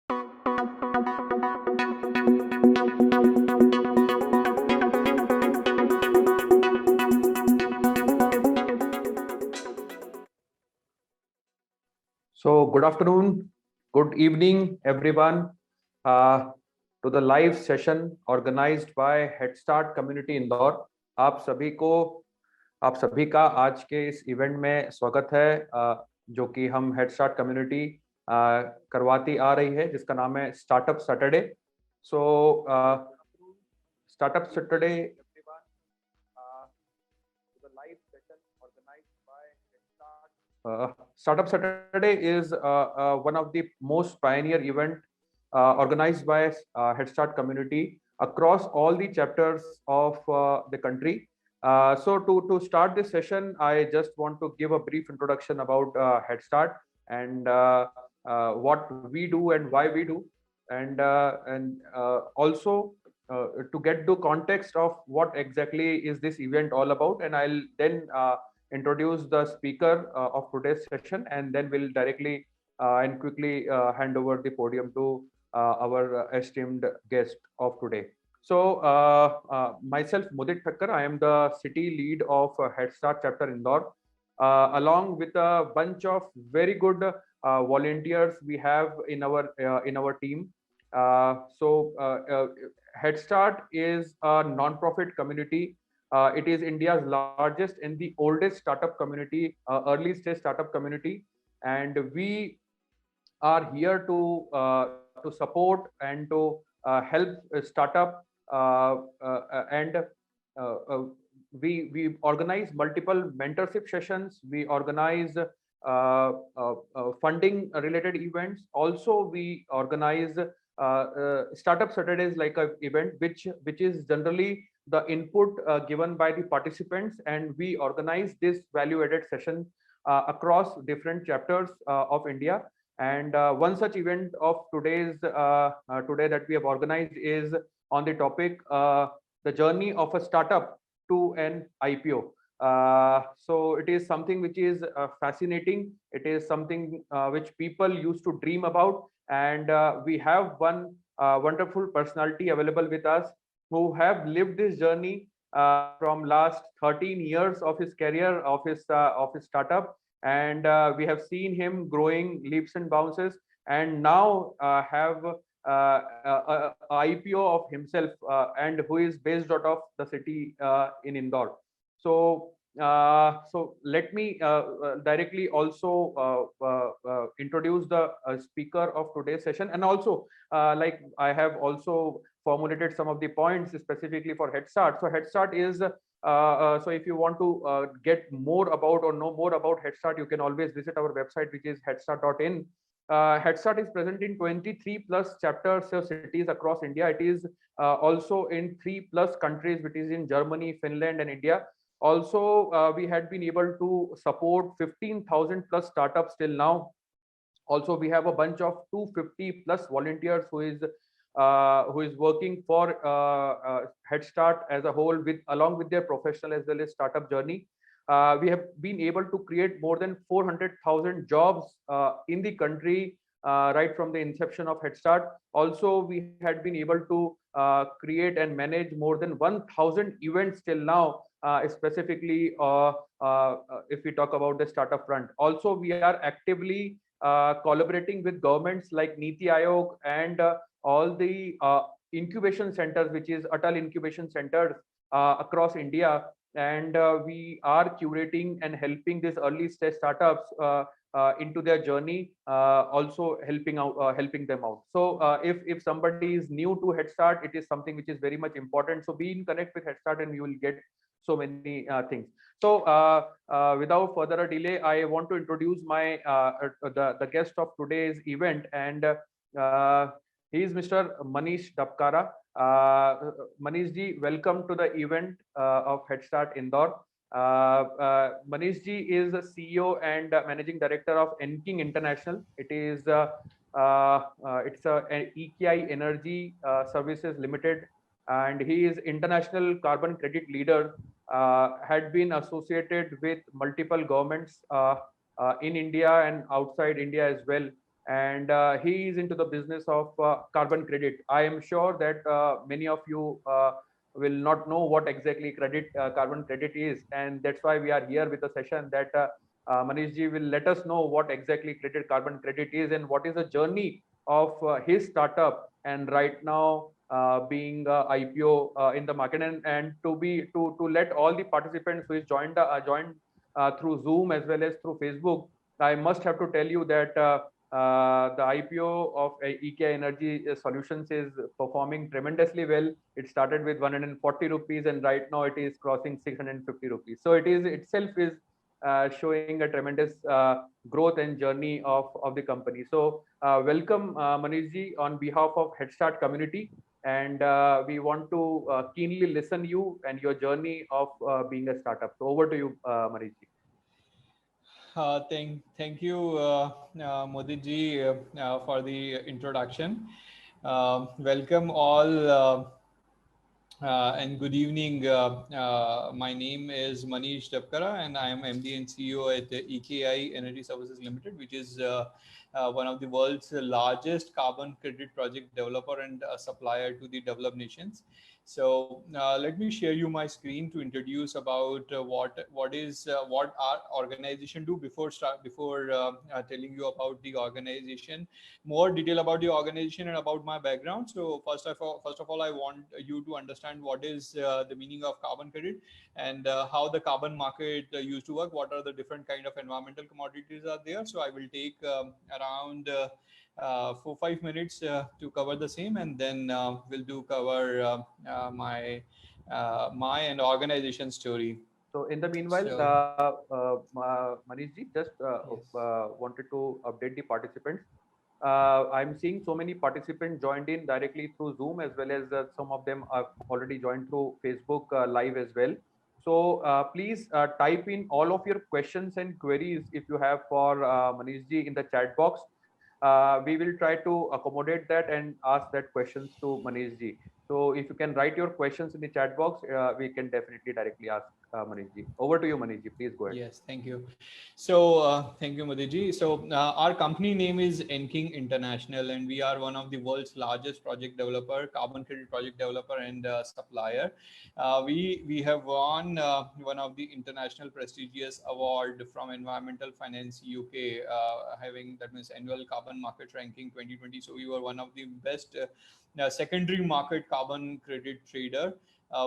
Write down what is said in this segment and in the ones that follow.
So, good afternoon, good evening, everyone, uh, to the live session organized by Head Start Community Indore. आप सभी को आप सभी का आज के इस इवेंट में स्वागत है, जो कि हम हेड स्टार्ट कम्युनिटी करवाती आ रही है, जिसका नाम है startup Saturday. So startup Saturday live session organized by Head Start. Startup Saturday is one of the most pioneer event organized by Head Start community across all the chapters of the country. So to start this session, I just want to give a brief introduction about Head Start and what we do and why we do, and also to get the context of what exactly is this event all about, and I'll then introduce the speaker of today's session, and then we'll directly and quickly hand over the podium to our esteemed guest of today. So myself, Mudit Thakkar, I am the city lead of Head Start chapter Indore, along with a bunch of very good volunteers we have in our team. Head Start is a non-profit community. It is India's largest and the oldest startup community, early stage startup community, and we are here to support and to help startup, and we organize multiple mentorship sessions. We organize funding related events. Also, we organize startup Saturdays like a event which is generally the input given by the participants, and we organize this value added session across different chapters of India. And one such event of today that we have organized is on the topic the journey of a startup to an IPO. So it is something which is fascinating. It is something which people used to dream about, and we have one wonderful personality available with us who have lived this journey from last 13 years of his career of his startup, and we have seen him growing leaps and bounces, and now have IPO of himself, and who is based out of the city in Indore. So let me directly also introduce the speaker of today's session, and also like I have also formulated some of the points specifically for Head Start. So Head Start is so if you want to get more about or know more about Head Start, you can always visit our website, which is headstart.in. Head Start is present in 23 plus chapters of cities across India. It is also in 3 plus countries, which is in Germany, Finland, and India. Also, we had been able to support 15,000 plus startups till now. Also, we have a bunch of 250 plus volunteers who is working for Head Start as a whole, with along with their professional as well as startup journey. We have been able to create more than 400,000 jobs in the country right from the inception of Head Start. Also, we had been able to create and manage more than 1,000 events till now, specifically if we talk about the startup front. Also, we are actively collaborating with governments like Niti Aayog and all the incubation centers, which is Atal incubation centers across India, and we are curating and helping these early stage startups into their journey, also helping them out. So if somebody is new to Head Start, it is something which is very much important. So be in connect with Head Start and you will get so many things. So without further delay, I want to introduce my the guest of today's event, and he is Mr. Manish Dapkara. Manish ji, welcome to the event of Head Start Indore. Manish ji is the CEO and Managing Director of Enking International. It is it's a EKI Energy Services Limited, and he is international carbon credit leader. Had been associated with multiple governments in India and outside India as well. and he is into the business of carbon credit. I am sure that many of you will not know what exactly carbon credit is, and that's why we are here with a session that Manish ji will let us know what exactly carbon credit is and what is the journey of his startup, and right now being IPO in the market, and to let all the participants who is joined through Zoom as well as through Facebook. I must have to tell you that the IPO of EK Energy Solutions is performing tremendously well. It started with 140 rupees, and right now it is crossing 650 rupees. So it is itself is showing a tremendous growth and journey of the company. So welcome Manish ji on behalf of Head Start community, and we want to keenly listen you and your journey of being a startup. So over to you, Manish ji. Thank you, Modi ji, for the introduction. Welcome all, and good evening. My name is Manish Tapkara, and I am MD and CEO at EKI Energy Services Limited, which is one of the world's largest carbon credit project developer and supplier to the developed nations. So let me share you my screen to introduce about what our organization do before telling you about the organization, more detail about the organization and about my background. So first of all, I want you to understand what is the meaning of carbon credit, and how the carbon market used to work. What are the different kind of environmental commodities are there? So I will take around 4-5 minutes to cover the same, and then we'll do cover my and organization story. So in the meanwhile, So Manish ji, just yes. wanted to update the participants. I'm seeing so many participants joined in directly through Zoom, as well as some of them are already joined through Facebook Live as well. So please type in all of your questions and queries if you have for Manish ji in the chat box. We will try to accommodate that and ask that questions to Manish ji. So if you can write your questions in the chat box, we can definitely directly ask Manish ji. Over to you, Manish ji. Please go ahead. Yes, thank you. So, thank you, Modi. So, our company name is Enking International, and we are one of the world's largest project developer, carbon credit project developer, and supplier. We have won one of the international prestigious award from Environmental Finance UK, having that means annual carbon market ranking 2020. So, we were one of the best secondary market carbon credit trader.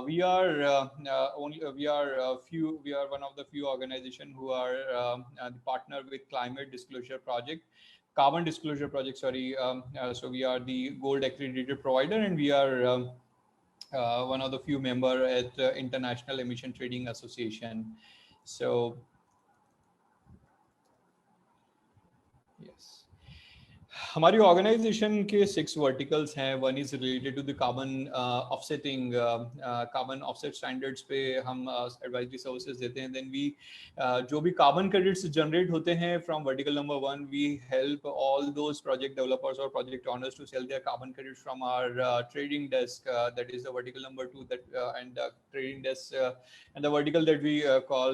We are one of the few organization who are the partner with Climate Disclosure Project, Carbon Disclosure Project. Sorry, so we are the gold accredited provider, and we are one of the few member at International Emission Trading Association. So yes. हमारी organisation के 6 verticals हैं. One is related to the carbon offsetting, carbon offset standards पे हम advisory services देते हैं. Then we जो भी carbon credits generate होते हैं from vertical number 1, we help all those project developers और project owners to sell their carbon credits from our trading desk, that is the vertical number 2, that and trading desk, and the vertical that we call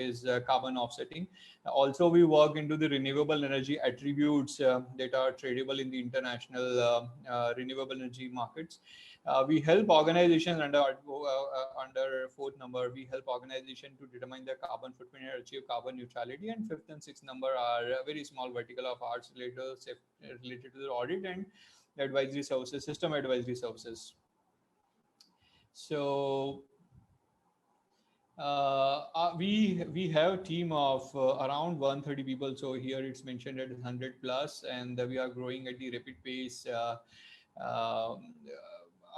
is carbon offsetting. Also, we work into the renewable energy attributes that are tradable in the international renewable energy markets. We help organizations under fourth number. We help organizations to determine their carbon footprint and achieve carbon neutrality. And fifth and sixth number are a very small vertical of ours related to the audit and advisory services, system advisory services. So we have a team of around 130 people. So here it's mentioned at 100 plus, and we are growing at the rapid pace.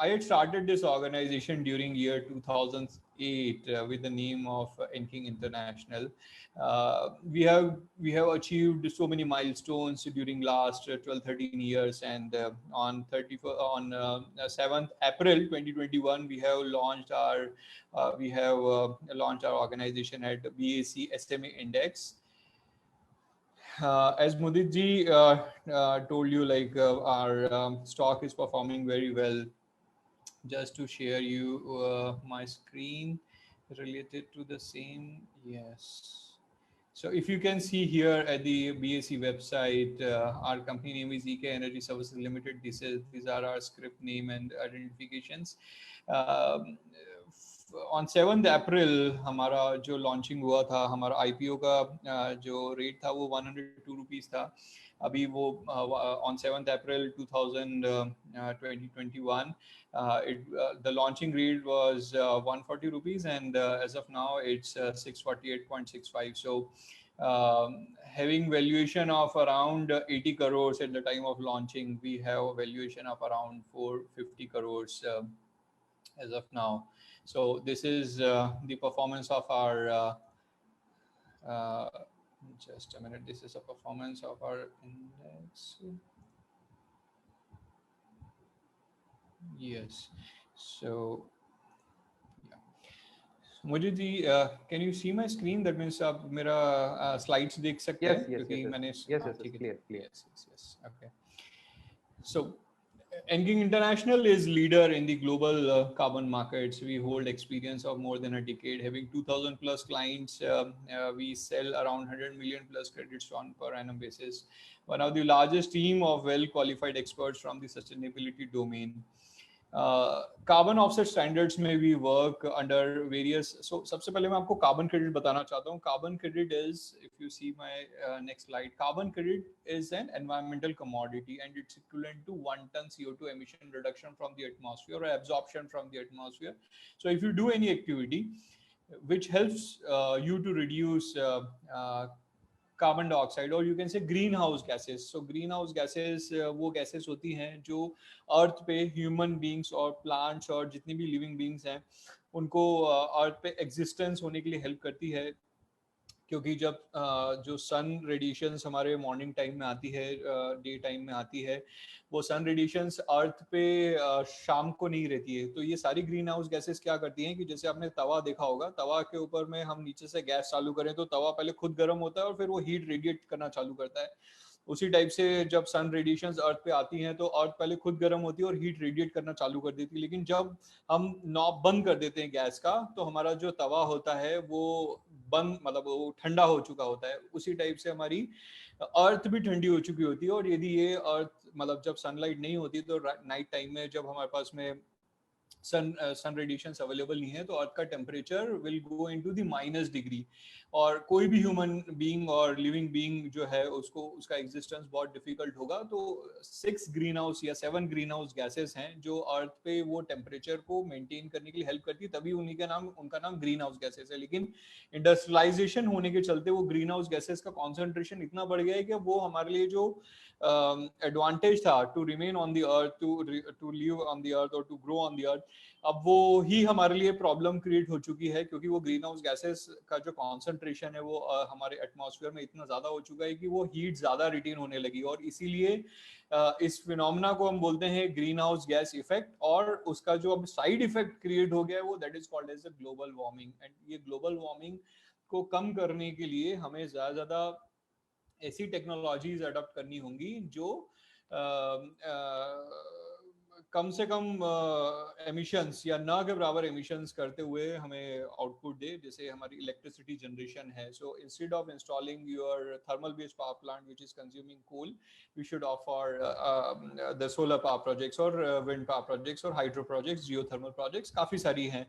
I had started this organization during year 2008 with the name of Enking International. We have achieved so many milestones during last 12-13 years, and on 7th April 2021 we have launched our organization at BAC SMA Index. As Mudit ji told you, like our stock is performing very well. Just to share you my screen related to the same. Yes. So if you can see here at the BSE website, our company name is EK Energy Services Limited. These are our script name and identifications. On 7th April हमारा जो launching हुआ था, हमारा IPO का जो rate था वो 102 rupees था. अभी वो on 7th April 2021 the launching rate was 140 rupees, and as of now it's 648.65. So having valuation of around 80 crores at the time of launching, we have a valuation of around 450 crores as of now. So this is the performance of our just a minute. This is a performance of our index. Yes. So yeah. Mujidi, can you see my screen? That means आप मेरा slides देख सकते हैं? Yes, clear. Yes. Okay. So Enking International is leader in the global carbon markets. We hold experience of more than a decade, having 2,000 plus clients. We sell around 100 million plus credits on per annum basis. One of the largest team of well qualified experts from the sustainability domain. Carbon offset standards में भी work under various. सो सबसे पहले मैं आपको carbon credit बताना चाहता हूँ. Carbon credit is, if you see my next slide, carbon credit is an environmental commodity and it's equivalent to 1 ton CO2 emission reduction from the atmosphere or absorption from the atmosphere. So if you do any activity which helps you to reduce carbon dioxide, और you can say green house gases. So green house gases वो gases होती हैं जो अर्थ पे human beings और plants और जितनी भी लिविंग बींग्स हैं उनको अर्थ पे एग्जिस्टेंस होने के लिए हेल्प करती है. क्योंकि जब जो सन रेडिएशंस हमारे मॉर्निंग टाइम में आती है, डे टाइम में आती है, वो सन रेडिएशंस अर्थ पे शाम को नहीं रहती है. तो ये सारी ग्रीन हाउस गैसेस क्या करती हैं कि जैसे आपने तवा देखा होगा, तवा के ऊपर में हम नीचे से गैस चालू करें तो तवा पहले खुद गर्म होता है और फिर वो हीट रेडिएट करना चालू करता है. उसी टाइप से जब सन रेडिएशंस अर्थ पे आती हैं तो अर्थ पहले खुद गर्म होती है और हीट रेडिएट करना चालू कर देती है. लेकिन जब हम नॉब बंद कर देते हैं गैस का तो हमारा जो तवा होता है वो बंद, मतलब वो ठंडा हो चुका होता है. उसी टाइप से हमारी अर्थ भी ठंडी हो चुकी होती है. और यदि ये अर्थ, मतलब जब सनलाइट नहीं होती तो नाइट टाइम में जब हमारे पास में सन रेडिएशंस अवेलेबल नहीं है तो अर्थ का temperature will go into the -degree. और कोई भी ह्यूमन बीइंग और लिविंग बीइंग जो है उसको उसका एग्जिस्टेंस बहुत डिफिकल्ट होगा. तो 6 ग्रीन हाउस या 7 ग्रीन हाउस गैसेस हैं जो अर्थ पे वो टेम्परेचर को मेंटेन करने के लिए हेल्प करती है, तभी उनका नाम ग्रीन हाउस गैसेस है. लेकिन इंडस्ट्रियलाइजेशन होने के चलते वो ग्रीन हाउस गैसेस का कॉन्सेंट्रेशन इतना बढ़ गया है कि वो हमारे लिए जो एडवांटेज था to remain on the earth, to live on the earth और to grow on the earth, अब वो ही हमारे लिए प्रॉब्लम क्रिएट हो चुकी है. क्योंकि वो ग्रीन हाउस गैसेस का जो कॉन्सेंट्रेशन है वो हमारे एटमॉस्फेयर में इतना ज्यादा हो चुका है कि वो हीट ज्यादा रिटेन होने लगी. और इसीलिए इस फिनोमेना को हम बोलते हैं ग्रीन हाउस गैस इफेक्ट. और उसका जो अब साइड इफेक्ट क्रिएट हो गया है वो that is called as the global warming. And ये ग्लोबल वार्मिंग को कम करने के लिए हमें ज्यादा ऐसी टेक्नोलॉजीज अडॉप्ट करनी होंगी जो कम से कम एमिशंस या ना के बराबर एमिशंस करते हुए हमें आउटपुट दे. जैसे हमारी इलेक्ट्रिसिटी जनरेशन है, so instead of installing your thermal based power plant which is consuming coal, we should offer the solar power projects और विंड पावर प्रोजेक्ट्स और हाइड्रो प्रोजेक्ट्स, जियोथर्मल प्रोजेक्ट्स काफ़ी सारी हैं.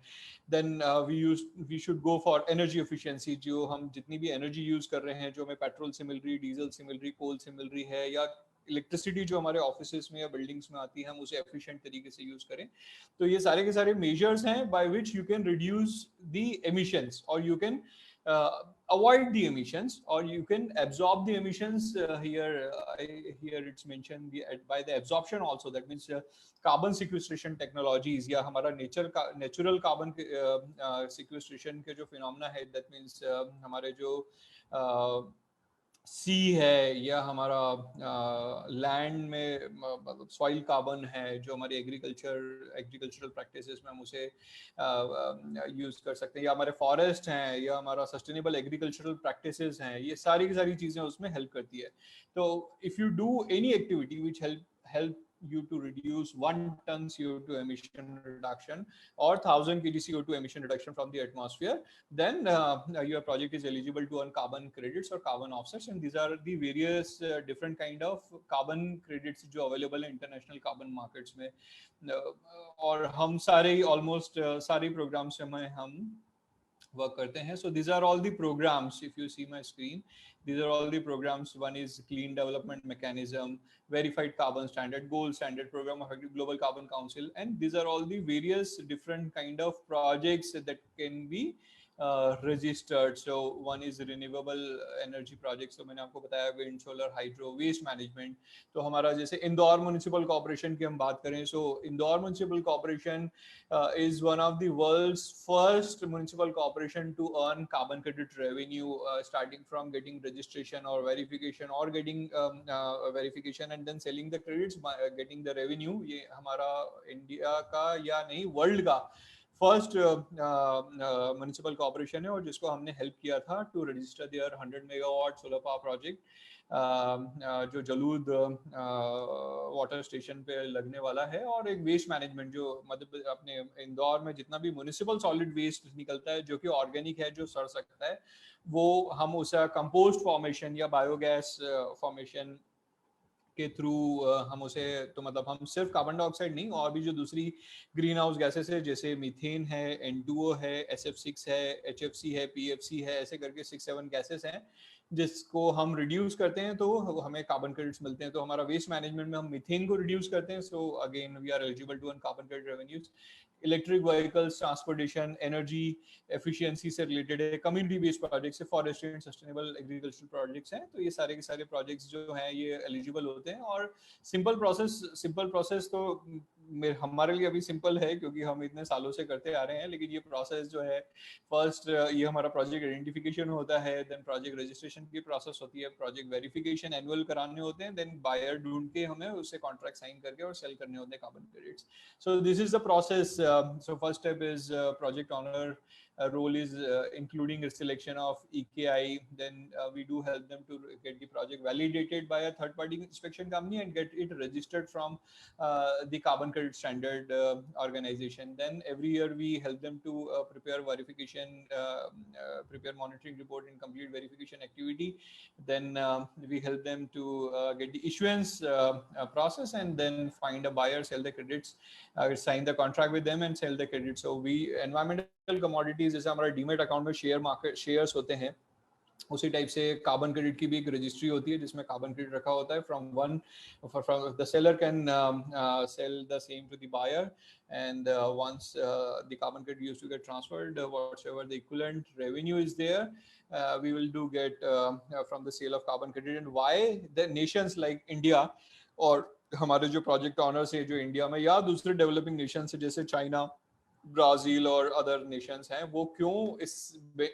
Then we should go for energy efficiency. जो हम जितनी भी energy use कर रहे हैं, जो हमें पेट्रोल से मिल रही, डीजल से मिल रही, कोल से मिल रही है, या इलेक्ट्रिसिटी जो हमारे ऑफिसेस में या बिल्डिंग्स में आती है, हम उसे एफिशिएंट तरीके से यूज करें. तो ये सारे के सारे मेजर्स हैं by which you can reduce the emissions और you can avoid the emissions or you can absorb the emissions. Here it's mentioned by the absorption also. That means carbon sequestration technologies या हमारा natural carbon sequestration के जो phenomena है, that means हमारे जो सी है या हमारा लैंड में मतलब सॉइल कार्बन है, जो हमारी एग्रीकल्चरल प्रैक्टिसेस में हम उसे यूज कर सकते हैं, या हमारे फॉरेस्ट हैं, या हमारा सस्टेनेबल एग्रीकल्चरल प्रैक्टिसेस हैं, ये सारी की सारी चीज़ें उसमें हेल्प करती है. तो if you do any activity which help you to reduce 1 ton CO2 emission reduction or 1000 kg CO2 emission reduction from the atmosphere, then your project is eligible to earn carbon credits or carbon offsets. And these are the various different kind of carbon credits जो available है international carbon markets में. और हम सारे almost सारे programs में हम work करते हैं. So these are all the programs. If you see my screen, these are all the programs. One is Clean Development Mechanism, Verified Carbon Standard, Gold Standard, Program of Global Carbon Council, and these are all the various different kind of projects that can be registered. So one is renewable energy projects. So मैंने आपको बताया wind, solar, hydro, waste management. तो हमारा जैसे Indore municipal corporation की हम बात करें, so Indore municipal corporation is one of the world's first municipal corporation to earn carbon credit revenue, starting from getting registration or verification or getting verification and then selling the credits, getting the revenue. ये हमारा India का या नहीं world का first municipal corporation है और जिसको हमने हेल्प किया था to register their 100 megawatt solar power project जो जलूद वाटर स्टेशन पे लगने वाला है. और एक वेस्ट मैनेजमेंट जो मतलब अपने इंदौर में जितना भी म्युनिसिपल सॉलिड वेस्ट निकलता है जो कि ऑर्गेनिक है, जो सड़ सकता है, वो हम उसे कंपोस्ट फॉर्मेशन या बायोगैस फॉर्मेशन के थ्रू हम उसे, तो मतलब हम सिर्फ कार्बन डाइऑक्साइड नहीं और भी जो दूसरी ग्रीन हाउस गैसेस है जैसे मीथेन है, N2O है, SF6 है, HFC है, PFC है, ऐसे करके 6-7 गैसेस हैं जिसको हम रिड्यूस करते हैं तो हमें कार्बन क्रेडिट्स मिलते हैं. तो हमारा वेस्ट मैनेजमेंट में हम मीथेन को रिड्यूस करते हैं, so again we are eligible to earn carbon credit revenues. Electric vehicles, transportation, energy efficiency से रिलेटेड है, कम्युनिटी बेस्ड प्रोजेक्ट्स है, forestry and sustainable agricultural projects हैं. तो ये सारे के सारे प्रोजेक्ट्स जो हैं ये एलिजिबल होते हैं. और सिंपल प्रोसेस तो हमारे लिए अभी सिंपल है क्योंकि हम इतने सालों से करते आ रहे हैं, लेकिन ये प्रोसेस जो है फर्स्ट ये हमारा प्रोजेक्ट आइडेंटिफिकेशन होता है, देन प्रोजेक्ट रजिस्ट्रेशन की प्रोसेस होती है, प्रोजेक्ट वेरिफिकेशन एनुअल कराने होते हैं, देन बायर ढूंढ के हमें उससे कॉन्ट्रैक्ट साइन करके और सेल करने होते हैं carbon credits. So this is the process. So first step is project owner role is including selection of EKI. Then we do help them to get the project validated by a third party inspection company and get it registered from the carbon credit standard organization. Then every year we help them to prepare verification, prepare monitoring report and complete verification activity. Then we help them to get the issuance process and then find a buyer, sell the credits, sign the contract with them and sell the credits. So we environmental commodities जैसे हमारा demat account में share market shares होते हैं, उसी type से carbon credit की भी एक रजिस्ट्री होती है जिसमें कार्बन क्रेडिट रखा होता है. From the seller can sell the same to the buyer and once the carbon credit used to get transferred, whatever the equivalent revenue is there, we will do get from the sale of carbon credit. And why the nations like India और हमारे जो project honours है जो India में या दूसरे developing nation है जैसे चाइना, ब्राजील और अदर नेशंस हैं, वो क्यों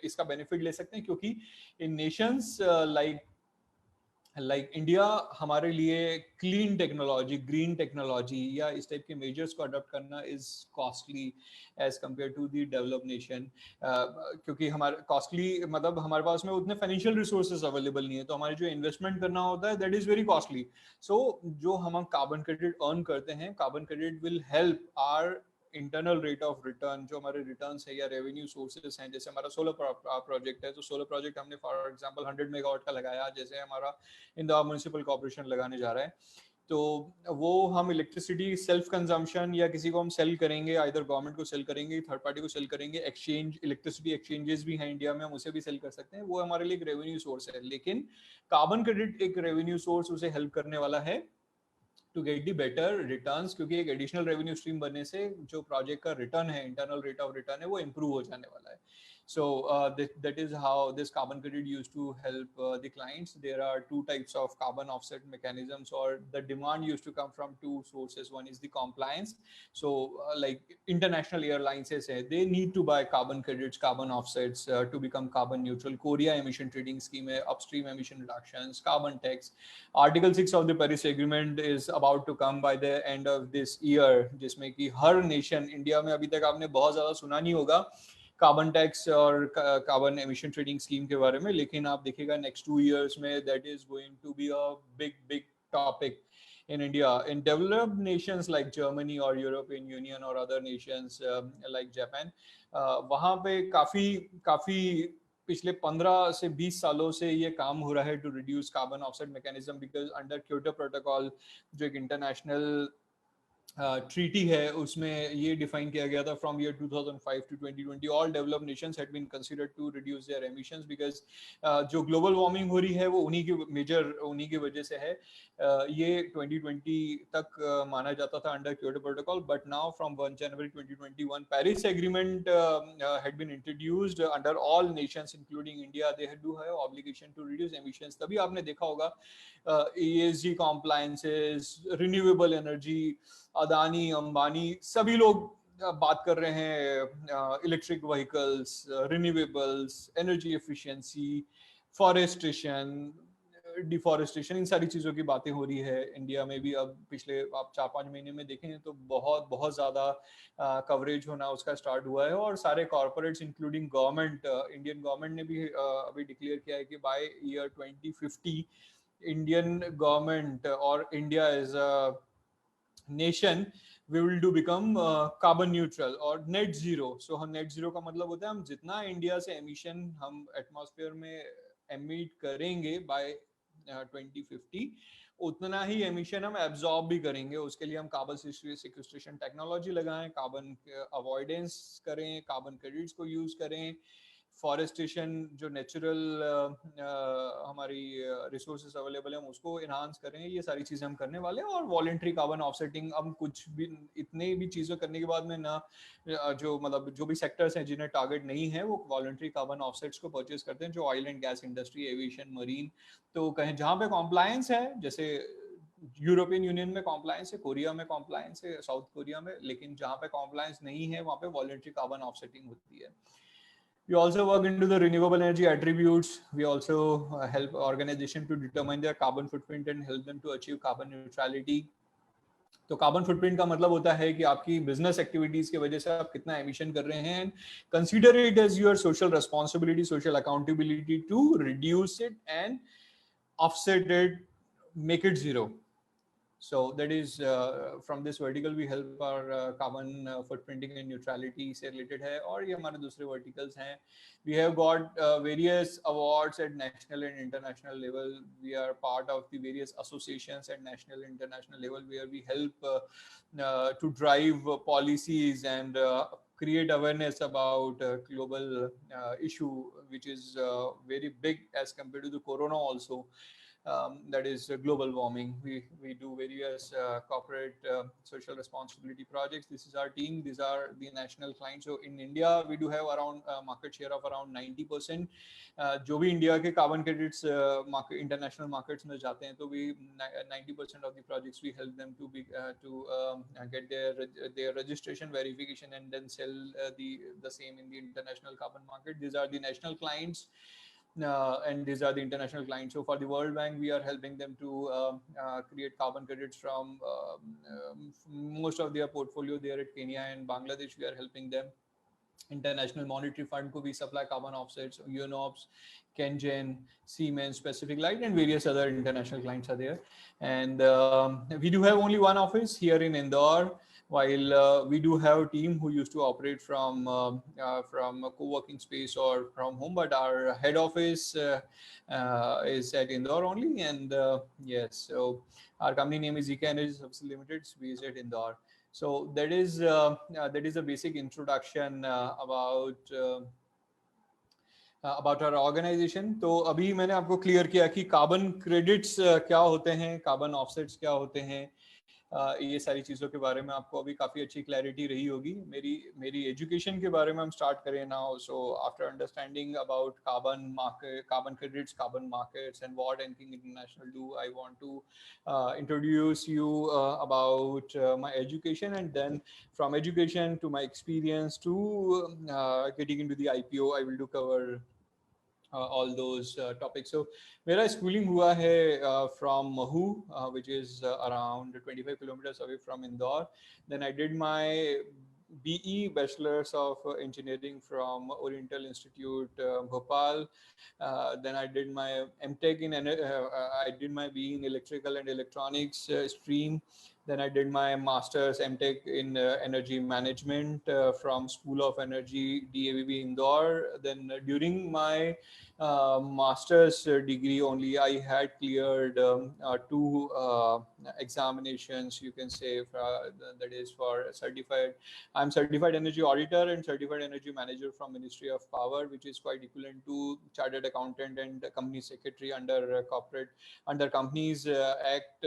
इसका बेनिफिट ले सकते हैं? क्योंकि इन नेशंस लाइक इंडिया हमारे लिए क्लीन टेक्नोलॉजी, ग्रीन टेक्नोलॉजी या इस टाइप के मेजर्स को अडॉप्ट करना is costly as compare to the developed nation. क्योंकि हमारे कॉस्टली मतलब हमारे पास में उतने फाइनेंशियल रिसोर्सेज अवेलेबल नहीं है, तो हमारे जो इन्वेस्टमेंट करना होता है that is very costly. So जो हम कार्बन क्रेडिट अर्न करते हैं, carbon credit will help our internal rate of return, जो हमारे रिटर्न्स है या रेवेन्यू सोर्सेस हैं. जैसे हमारा सोलर प्रोजेक्ट है, तो सोलर प्रोजेक्ट हमने फॉर एग्जांपल 100 मेगावाट का लगाया, जैसे हमारा इंदौर म्युनिसिपल कॉर्पोरेशन लगाने जा रहा है, तो वो हम इलेक्ट्रिसिटी सेल्फ कंजम्पशन या किसी को हम सेल करेंगे, आइदर गवर्नमेंट को सेल करेंगे, थर्ड पार्टी को सेल करेंगे, एक्सचेंज इलेक्ट्रिसिटी एक्सचेंजेस भी हैं इंडिया में, हम उसे भी सेल कर सकते हैं, वो हमारे लिए एक रेवेन्यू सोर्स है. लेकिन कार्बन क्रेडिट एक रेवेन्यू सोर्स उसे हेल्प करने वाला है to get the better returns, क्योंकि एक एडिशनल रेवेन्यू स्ट्रीम बनने से जो प्रोजेक्ट का रिटर्न है, इंटरनल रेट ऑफ रिटर्न है, वो इंप्रूव हो जाने वाला है. So that is how this carbon credit used to help the clients. There are two types of carbon offset mechanisms, or the demand used to come from two sources. One is the compliance. So like international airlines say they need to buy carbon credits, carbon offsets to become carbon neutral. Korea emission trading scheme है, upstream emission reductions, carbon tax. Article 6 of the Paris Agreement is about to come by the end of this year, जिसमें कि हर nation, India में अभी तक आपने बहुत ज़्यादा सुना नहीं होगा कार्बन टैक्स और कार्बन एमिशन ट्रेडिंग स्कीम के बारे में, लेकिन आप देखिएगा नेक्स्ट 2 years में that is going to be a big topic. in India. In developed nations like Germany or European Union or other nations like Japan, वहाँ पे काफी काफी पिछले 15 से 20 सालों से ये काम हो रहा है to reduce carbon offset mechanism, because under Kyoto protocol जो एक इंटरनेशनल ट्रीटी है उसमें ये डिफाइन किया गया था from year 2005 to 2020 all developed nations had been considered to reduce their emissions, because जो ग्लोबल वार्मिंग हो रही है वो उन्हीं की वजह से है। ये 2020 तक माना जाता था under Kyoto protocol, but now from 1 January 2021 Paris agreement had been introduced under all nations including India, they do have obligation to reduce emissions. तभी आपने देखा होगा ESG compliances, renewable energy, Adani Ambani सभी लोग बात कर रहे हैं electric vehicles, renewables, energy efficiency, forestation, deforestation, इन सारी चीज़ों की बातें हो रही है। इंडिया में भी अब पिछले आप 4-5 महीने में देखें तो बहुत बहुत ज़्यादा कवरेज होना उसका स्टार्ट हुआ है, और सारे corporates including government, Indian government ने भी अभी डिक्लेयर किया है कि बाय ईयर 2050 इंडियन गवर्नमेंट और India as a nation we will do become carbon neutral और net zero। so हम net zero का मतलब होता है हम जितना इंडिया से एमिशन हम एटमॉस्फेयर में एमिट करेंगे बाय 2050 उतना ही एमिशन हम एब्जॉर्ब भी करेंगे। उसके लिए हम कार्बन सिक्वेस्ट्रेशन टेक्नोलॉजी लगाएं, कार्बन अवॉइडेंस करें, कार्बन क्रेडिट्स को यूज करें, फॉरेस्टेशन जो नेचुरल हमारी रिसोर्सेज अवेलेबल है हम उसको इन्हांस करें, ये सारी चीज़ें हम करने वाले हैं। और वॉलंटरी कार्बन ऑफसेटिंग, अब कुछ भी इतने भी चीज़ें करने के बाद में ना जो मतलब जो भी सेक्टर्स हैं जिन्हें टारगेट नहीं है वो वॉलंटरी कार्बन ऑफसेट्स को परचेज करते हैं, जो oil and gas industry, aviation, marine. तो कहीं जहाँ पे कॉम्प्लायंस है, जैसे यूरोपियन यूनियन में कॉम्प्लायंस है, कोरिया में कॉम्प्लायंस है, साउथ कोरिया में, लेकिन जहाँ पे कॉम्प्लायंस नहीं है वहाँ पे वॉलंटरी कार्बन ऑफसेटिंग होती है। We also work into the renewable energy attributes. We also help organization to determine their carbon footprint and help them to achieve carbon neutrality. तो कार्बन फुटप्रिंट का मतलब होता है कि आपकी बिजनेस एक्टिविटीज की वजह से आप कितना एमिशन कर रहे हैं, consider it as your social responsibility, social accountability to reduce it and offset it, make it zero. So that is from this vertical we help our carbon footprinting and neutrality से related है। और ये हमारे दूसरे verticals हैं। We have got various awards at national and international level. We are part of the various associations at national and international level where we help to drive policies and create awareness about global issue which is very big as compared to the corona also. That is global warming. We do various corporate social responsibility projects. This is our team. These are the national clients. So in India, we do have around market share of around 90%. जो भी India के carbon credits international markets में जाते हैं, तो we 90% of the projects we help them to be to get their registration, verification, and then sell the same in the international carbon market. These are the national clients. And these are the international clients. So for the World Bank, we are helping them to create carbon credits from most of their portfolio there at Kenya and Bangladesh. We are helping them. International Monetary Fund को भी supply carbon offsets, UNOPS, Kengen, Siemens, Pacific Light, and various other international clients are there. And we do have only one office here in Indore, while we do have a team who used to operate from a co-working space or from home, but our head office is at Indore only. And yes, so our company name is EK Energy Services Limited. It's based at Indore. So that is a basic introduction about our organization. तो अभी मैंने आपको clear किया कि carbon credits क्या होते हैं, carbon offsets क्या होते हैं, ये सारी चीज़ों के बारे में आपको अभी काफ़ी अच्छी क्लैरिटी रही होगी। मेरी एजुकेशन के बारे में हम स्टार्ट करें now. So after understanding about carbon market, carbon credits, carbon markets and what Enking international do, I want to introduce you about my education, and then from education to my experience to getting into the IPO, I will do cover all those topics. So मेरा schooling हुआ है from Mahu, which is around 25 kilometers away from Indore. Then I did my BE, Bachelor's of Engineering from Oriental Institute, Bhopal. Then I did my MTech I did my BE in Electrical and Electronics stream. Then I did my master's MTech in energy management from School of Energy, DAVB Indore. Then during my master's degree only, I had cleared two examinations, you can say, that is for certified. I'm certified energy auditor and certified energy manager from Ministry of Power, which is quite equivalent to chartered accountant and company secretary under under Companies Act.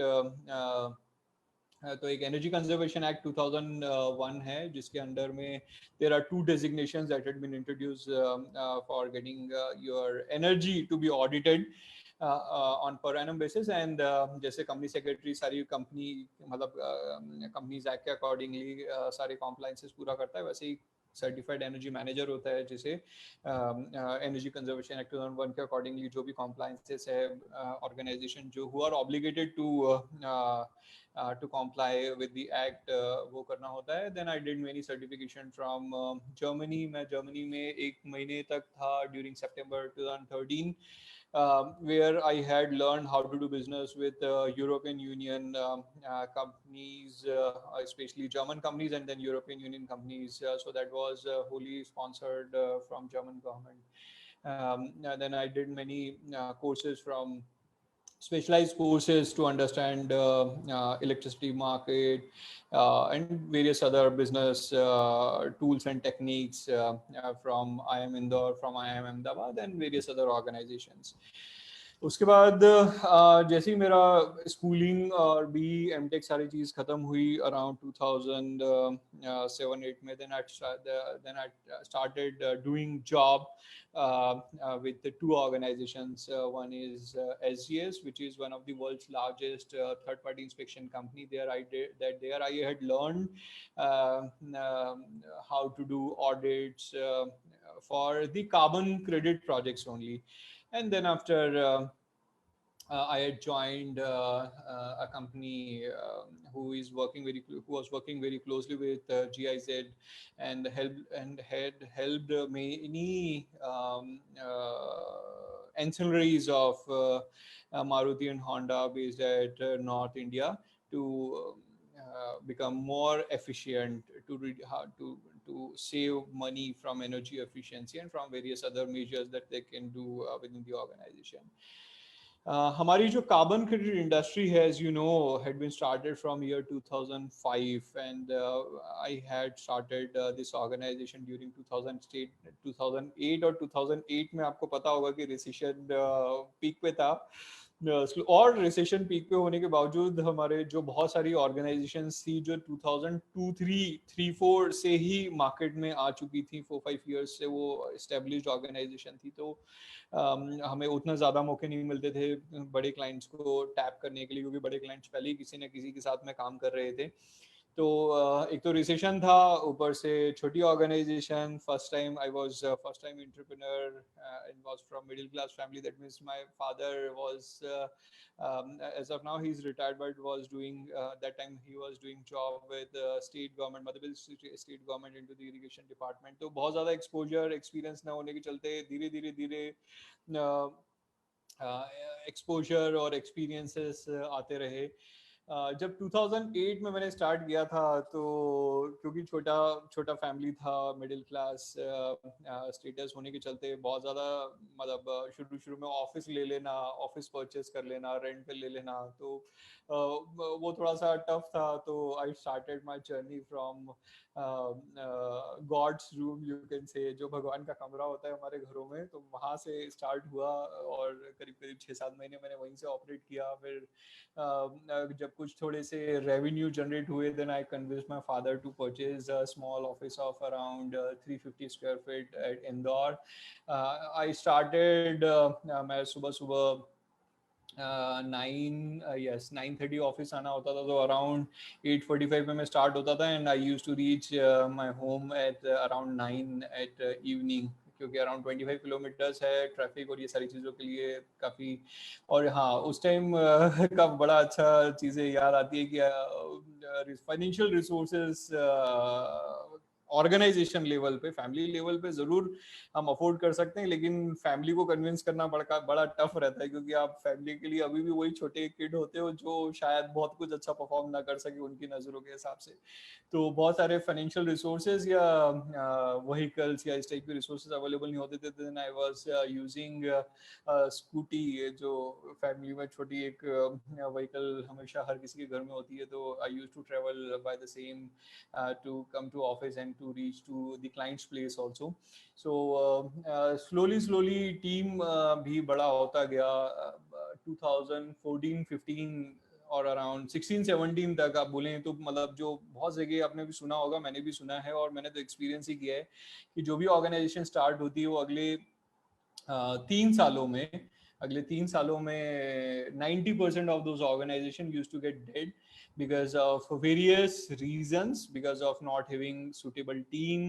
तो एक energy conservation act 2001 है जिसके under में there are two designations that had been introduced for getting your energy to be audited on per annum basis and जैसे company secretary सारी company मतलब companies act के accordingly सारे कॉम्प्लायंसेस पूरा करता है, वैसे ही सर्टिफाइड एनर्जी मैनेजर होता है जिसे एनर्जी कंजर्वेशन एक्ट 2001 के अकॉर्डिंगली जो भी कॉम्प्लायंसेस है ऑर्गेनाइजेशन जो who are obligated to comply with the act वो करना होता है. Then I did many certification from Germany. मैं जर्मनी में एक महीने तक था during September 2013 where I had learned how to do business with European Union companies, especially German companies and then European Union companies. So that was wholly sponsored from German government. Then I did many courses from specialized courses to understand electricity market and various other business tools and techniques from IIM Indore, from IIM Ahmedabad and various other organizations. उसके बाद जैसे ही मेरा schooling और B MTech सारी चीज़ ख़त्म हुई around 2007-8 में, then I started doing job with the two organizations. One is SGS, which is one of the world's largest third-party inspection company. There I had learned how to do audits for the carbon credit projects only. And then after I had joined a company who was working very closely with GIZ and had helped many ancillaries of Maruti and Honda based at North India to become more efficient, to save money from energy efficiency and from various other measures that they can do within the organization. हमारी जो carbon credit industry है, as you know, had been started from year 2005 and I had started this organization during 2008 और 2008 में आपको पता होगा कि recession peak पे था और रिसेशन पीक पे होने के बावजूद हमारे जो बहुत सारी ऑर्गेनाइजेशंस थी जो 2002-3-4 से ही मार्केट में आ चुकी थी, 4-5 इयर्स से वो एस्टेब्लिश्ड ऑर्गेनाइजेशन थी, तो हमें उतना ज़्यादा मौके नहीं मिलते थे बड़े क्लाइंट्स को टैप करने के लिए, क्योंकि बड़े क्लाइंट्स पहले ही किसी न किसी के साथ में काम कर रहे थे. तो एक तो रिसेशन था, ऊपर से छोटी organisation. First time I was first time entrepreneur and was from middle class family. That means my father was as of now he's retired, but was doing that time he was doing job with state government, Madhya Pradesh state government into the irrigation department. तो बहुत ज़्यादा exposure experience ना होने के चलते धीरे exposure और experiences आते रहे. जब 2008 में मैंने स्टार्ट किया था तो क्योंकि छोटा फैमिली था, मिडिल क्लास स्टेटस होने के चलते बहुत ज़्यादा मतलब शुरू में ऑफिस ले लेना, ऑफिस परचेस कर लेना, रेंट पे ले लेना, तो वो थोड़ा सा टफ था. तो I started my journey from God's room, you can से, जो भगवान का कमरा होता है हमारे घरों में, तो वहाँ से स्टार्ट हुआ और करीब 6-7 महीने मैंने वहीं से ऑपरेट किया. फिर जब कुछ थोड़े से रेवेन्यू जनरेट हुए, then I convinced my father to purchase a small office of around 350 square feet at Indore. I started मैं सुबह 9:30 ऑफिस आना होता था, तो अराउंड 8:45 में मैं स्टार्ट होता था and I used to reach my home at around 9 at evening, क्योंकि अराउंड 25 किलोमीटर्स है, ट्रैफिक और ये सारी चीज़ों के लिए काफ़ी. और हाँ, उस टाइम का बड़ा अच्छा चीज़ें याद आती है कि फाइनेंशियल रिसोर्सेज ऑर्गेनाइजेशन लेवल पे, फैमिली लेवल पे जरूर हम अफोर्ड कर सकते हैं, लेकिन फैमिली को कन्विंस करना बड़ा टफ रहता है, क्योंकि आप फैमिली के लिए अभी भी वही छोटे किड होते हो जो शायद बहुत कुछ अच्छा परफॉर्म ना कर सके उनकी नज़रों के हिसाब से। तो बहुत सारे फाइनेंशियल रिसोर्सेज या व्हीकल्स या इस टाइप के रिसोर्सेज अवेलेबल नहीं होते थे। Then I was using scooty, जो फैमिली में छोटी एक व्हीकल हमेशा हर किसी के घर में होती है, तो I used to travel by the same to come to office and to reach to the clients place also. So slowly team भी बड़ा होता गया। 2014-15 और अराउंड 16-17 तक आप बोलें तो मतलब जो बहुत जगह आपने भी सुना होगा, मैंने भी सुना है और मैंने तो एक्सपीरियंस ही किया है कि जो भी ऑर्गेनाइजेशन स्टार्ट होती है वो अगले 3 सालों में 90% of those organizations used to get dead because of various reasons, because of not having suitable team,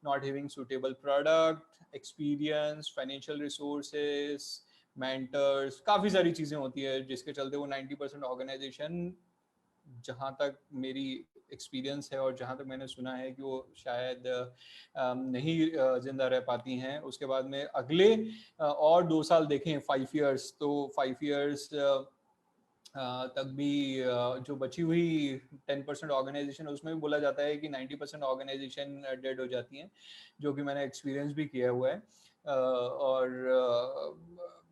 not having suitable product, experience, financial resources, mentors, काफी सारी चीजें होती है जिसके चलते वो 90% ऑर्गेनाइजेशन, जहाँ तक मेरी एक्सपीरियंस है और जहाँ तक मैंने सुना है कि वो शायद नहीं जिंदा रह पाती हैं। उसके बाद में अगले और 2 साल देखें, 5 इयर्स, तो 5 इयर्स तक भी जो बची हुई 10% ऑर्गेनाइजेशन, उसमें भी बोला जाता है कि 90% ऑर्गेनाइजेशन डेड हो जाती हैं, जो कि मैंने एक्सपीरियंस भी किया हुआ है। और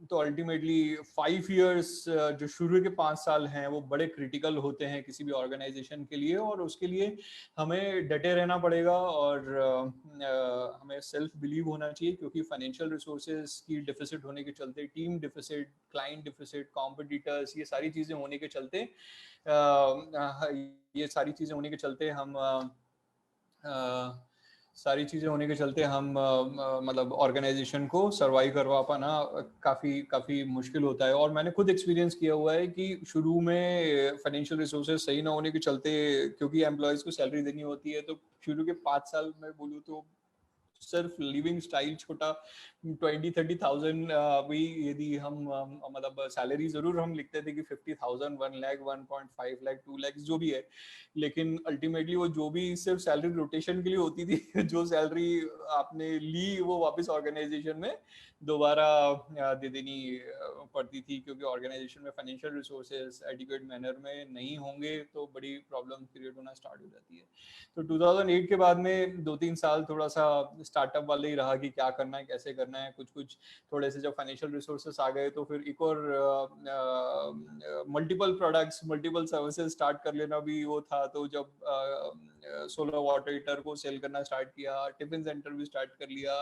तो अल्टीमेटली 5 इयर्स, जो शुरू के 5 साल हैं वो बड़े क्रिटिकल होते हैं किसी भी ऑर्गेनाइजेशन के लिए, और उसके लिए हमें डटे रहना पड़ेगा और हमें सेल्फ बिलीव होना चाहिए, क्योंकि फाइनेंशियल रिसोर्सेज की डिफिसिट होने के चलते, team deficit, client deficit, competitors, ये सारी चीज़ें होने के चलते हम सारी चीज़ें होने के चलते हम मतलब ऑर्गेनाइजेशन को सर्वाइव करवा पाना काफ़ी मुश्किल होता है। और मैंने खुद एक्सपीरियंस किया हुआ है कि शुरू में फाइनेंशियल रिसोर्सेज सही ना होने के चलते, क्योंकि एम्प्लॉयज़ को सैलरी देनी होती है, तो शुरू के 5 साल में बोलूँ तो सिर्फ लिविंग स्टाइल छोटा 20-30,000 भी यदि हम मतलब सैलरी जरूर हम लिखते थे कि 50,000, 1 लाख, 1.5 लाख, 2 लाख जो भी है, लेकिन अल्टीमेटली वो जो भी सिर्फ सैलरी रोटेशन के लिए होती थी जो सैलरी आपने ली वो वापस ऑर्गेनाइजेशन में दोबारा दे देनी पड़ती थी, क्योंकि ऑर्गेनाइजेशन में फाइनेंशियल रिसोर्सेज एडिक्वेट मैनर में नहीं होंगे तो बड़ी प्रॉब्लम क्रिएट होना स्टार्ट हो जाती है। तो 2008 के बाद में 2-3 साल थोड़ा सा स्टार्टअप वाले ही रहा कि क्या करना है, कैसे करना है, कुछ थोड़े से जब फाइनेंशियल रिसोर्सेस आ गए तो फिर एक और multiple products, multiple services start कर लेना भी वो था। तो जब सोलर वाटर हीटर को सेल करना स्टार्ट किया, टिफिन सेंटर भी स्टार्ट कर लिया,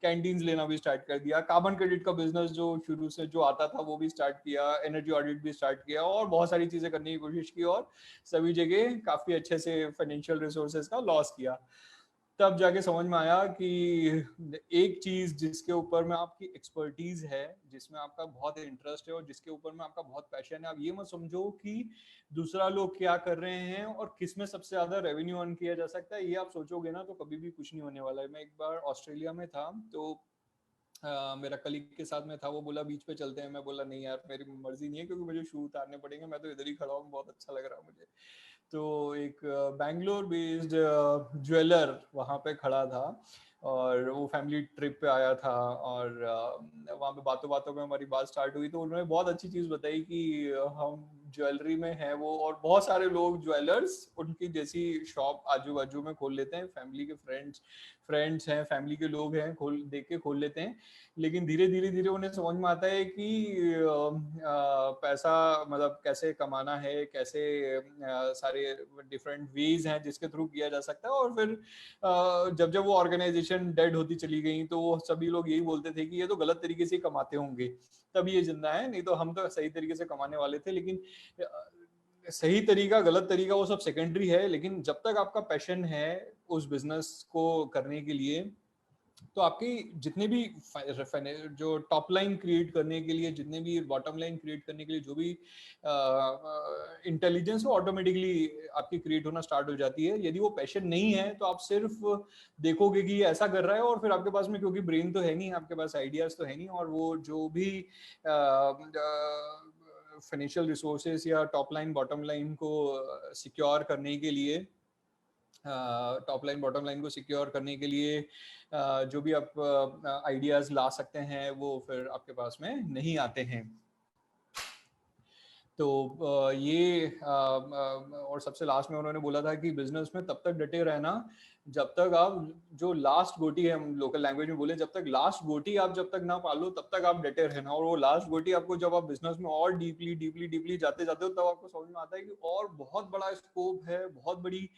कैंटीन्स लेना भी स्टार्ट कर दिया, कार्बन क्रेडिट का बिजनेस जो शुरू से जो आता था वो भी स्टार्ट किया, एनर्जी ऑडिट भी स्टार्ट किया, और बहुत सारी चीजें करने की कोशिश की, और सभी जगह काफी अच्छे से फाइनेंशियल रिसोर्सेज का लॉस किया। तब जाके समझ में आया कि एक चीज जिसके ऊपर में आपकी एक्सपर्टीज है, जिसमें आपका बहुत इंटरेस्ट है और जिसके ऊपर में आपका बहुत पैशन है, आप ये मत समझो कि दूसरा लोग क्या कर रहे हैं और किस में सबसे ज्यादा रेवेन्यू अर्न किया जा सकता है, ये आप सोचोगे ना तो कभी भी कुछ नहीं होने वाला है। मैं एक बार ऑस्ट्रेलिया में था, तो मेरा कलीग के साथ में था, वो बोला बीच पे चलते हैं, मैं बोला नहीं यार मेरी मर्जी नहीं है, क्योंकि मुझे शू उतारने पड़ेंगे, मैं तो इधर ही खड़ा हूँ, बहुत अच्छा लग रहा है मुझे। तो एक बैंगलोर बेस्ड ज्वेलर वहाँ पे खड़ा था, और वो फैमिली ट्रिप पे आया था, और वहाँ पे बातों बातों में हमारी बात स्टार्ट हुई, तो उन्होंने बहुत अच्छी चीज़ बताई कि हम ज्वेलरी में हैं वो, और बहुत सारे लोग ज्वेलर्स उनकी जैसी शॉप आजू बाजू में खोल लेते हैं, फैमिली के फ्रेंड्स हैं, फैमिली के लोग हैं, देख के खोल लेते हैं, लेकिन धीरे धीरे उन्हें समझ में आता है कि पैसा मतलब कैसे कमाना है, कैसे सारे डिफरेंट वेज हैं जिसके थ्रू किया जा सकता है। और फिर जब जब वो ऑर्गेनाइजेशन डेड होती चली गई तो वो सभी लोग यही बोलते थे कि ये तो गलत तरीके से कमाते होंगे तभी ये जिंदा है, नहीं तो हम तो सही तरीके से कमाने वाले थे। लेकिन सही तरीका गलत तरीका वो सब सेकेंडरी है, लेकिन जब तक आपका पैशन है उस बिजनेस को करने के लिए, तो आपकी जितने भी जो टॉप लाइन क्रिएट करने के लिए, जितने भी बॉटम लाइन क्रिएट करने के लिए जो भी इंटेलिजेंस वो ऑटोमेटिकली आपकी क्रिएट होना स्टार्ट हो जाती है। यदि वो पैशन नहीं है तो आप सिर्फ देखोगे कि ये ऐसा कर रहा है, और फिर आपके पास में क्योंकि ब्रेन तो है नहीं, आपके पास आइडियाज तो है नहीं, और वो जो भी फाइनेंशियल रिसोर्सेज या टॉप लाइन बॉटम लाइन को सिक्योर करने के लिए टॉप लाइन बॉटम लाइन को सिक्योर करने के लिए जो भी आप आइडियाज ला सकते हैं वो फिर आपके पास में नहीं आते हैं। तो और सबसे लास्ट में उन्होंने बोला था कि बिजनेस में तब तक डटे रहना जब तक आप जो लास्ट गोटी है, हम लोकल लैंग्वेज में बोले, जब तक लास्ट गोटी आप जब तक ना पालो तब तक आप डटे रहना। और वो लास्ट गोटी आपको जब आप बिजनेस में और डीपली डीपली डीपली जाते जाते हो तब आपको समझ में आता है कि और बहुत बड़ा स्कोप है, बहुत बड़ी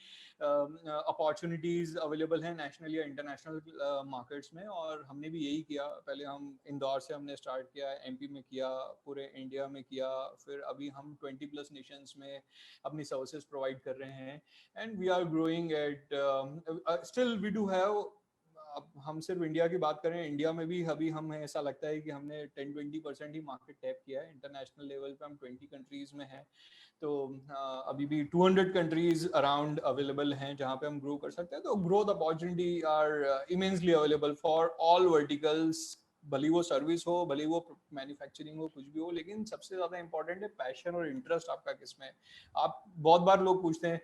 अपॉर्चुनिटीज अवेलेबल है नेशनल या इंटरनेशनल मार्केट्स में। और हमने भी यही किया। पहले हम इंदौर से हमने स्टार्ट किया, एमपी में किया, पूरे इंडिया में किया, फिर अभी हम 20+ नेशंस में अपनी सर्विसेज प्रोवाइड कर रहे हैं। And we are growing at still we do have, अब हम सिर्फ इंडिया की बात करें, इंडिया में भी अभी हमें ऐसा लगता है कि हमने 10-20% ही मार्केट टैप किया है। इंटरनेशनल लेवल पे हम 20 कंट्रीज में हैं। तो अभी भी 200 कंट्रीज अराउंड अवेलेबल हैं जहाँ पे हम ग्रो कर सकते हैं। तो growth opportunity are immensely available for all verticals, भले वो सर्विस हो, भले वो मैन्युफैक्चरिंग हो, कुछ भी हो। लेकिन सबसे ज्यादा इंपॉर्टेंट है पैशन और इंटरेस्ट आपका किसमें है। आप बहुत बार लोग पूछते हैं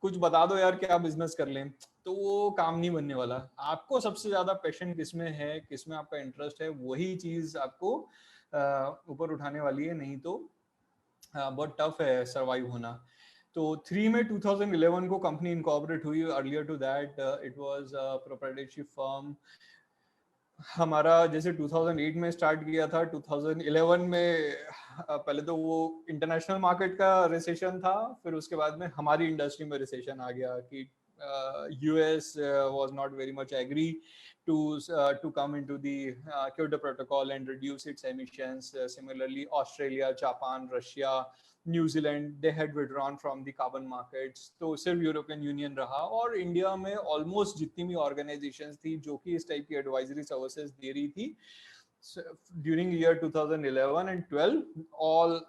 कुछ बता दो यार क्या बिजनेस कर लें, तो वो काम नहीं बनने वाला। आपको सबसे ज्यादा पैशन किसमें है, किसमें आपका इंटरेस्ट है, वही चीज आपको ऊपर उठाने वाली है। नहीं तो बहुत टफ है सरवाइव होना। तो 3 में 2011 को कंपनी इनकॉर्पोरेट हुई। Earlier to that it was proprietorship firm. हमारा जैसे 2008 में स्टार्ट किया था, 2011 में पहले तो वो इंटरनेशनल मार्केट का रिसेशन था, फिर उसके बाद में हमारी इंडस्ट्री में रिसेशन आ गया कि US was not very much agree to come into the Kyoto Protocol and reduce its emissions. Similarly, Australia, Japan, Russia, New Zealand, they had withdrawn from the carbon markets. तो सिर्फ European union रहा। और India में almost जितनी भी organisations थी जो कि इस टाइप की एडवाइजरी सर्विसेज दे रही थी, during year 2011 and 12,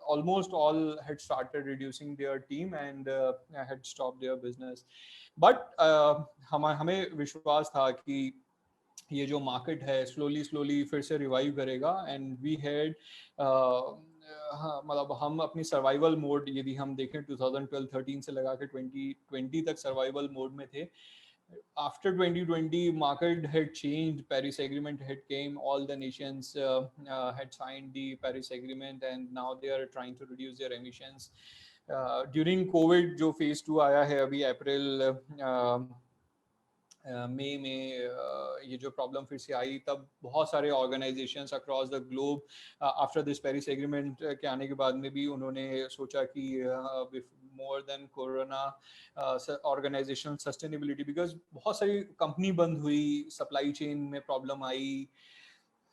almost all had started reducing their team and had stopped their business. But हमें विश्वास था कि ये जो मार्केट है स्लोली स्लोली फिर से रिवाइव करेगा। एंड वी हैड मतलब हम अपनी सर्वाइवल मोड, यदि हम देखें 2012-13 से लगा के 2020 तक सर्वाइवल मोड में थे। After 2020, market had changed. Paris Agreement had came. All the nations had signed the Paris Agreement, and now they are trying to reduce their emissions. During COVID, जो phase 2 आया है अभी अप्रैल मई में, ये जो प्रॉब्लम फिर से आई, तब बहुत सारे organisations across the globe after this Paris agreement के आने के बाद में भी उन्होंने सोचा कि more than corona organisational sustainability, because बहुत सारी कंपनी बंद हुई, सप्लाई चेन में प्रॉब्लम आई,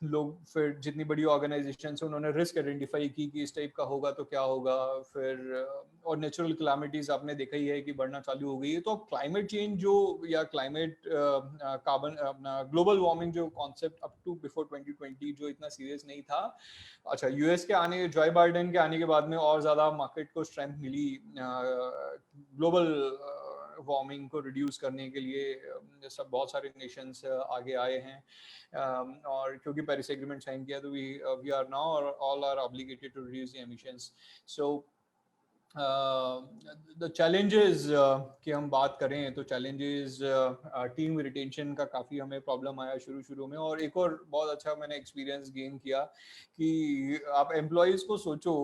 लोग फिर जितनी बड़ी ऑर्गेनाइजेशन से उन्होंने रिस्क आइडेंटिफाई की कि इस टाइप का होगा तो क्या होगा। फिर और नेचुरल क्लैमिटीज आपने देखा ही है कि बढ़ना चालू हो गई है। तो क्लाइमेट चेंज जो, या क्लाइमेट कार्बन अपना ग्लोबल वार्मिंग जो कॉन्सेप्ट अप टू बिफोर 2020 जो इतना सीरियस नहीं था, अच्छा यूएस के आने, जॉय बाइडेन के आने के बाद में और ज्यादा मार्केट को स्ट्रेंथ मिली ग्लोबल वार्मिंग को रिड्यूस करने के लिए। सब बहुत सारे नेशंस आगे आए हैं। और क्योंकि पेरिस एग्रीमेंट साइन किया तो we are now all are obligated to reduce the emissions. So the challenges की हम बात करें तो चैलेंजेस टीम रिटेंशन का काफ़ी हमें प्रॉब्लम आया शुरू में। और एक और बहुत अच्छा मैंने एक्सपीरियंस गेन किया कि आप एम्प्लॉयज़ को सोचो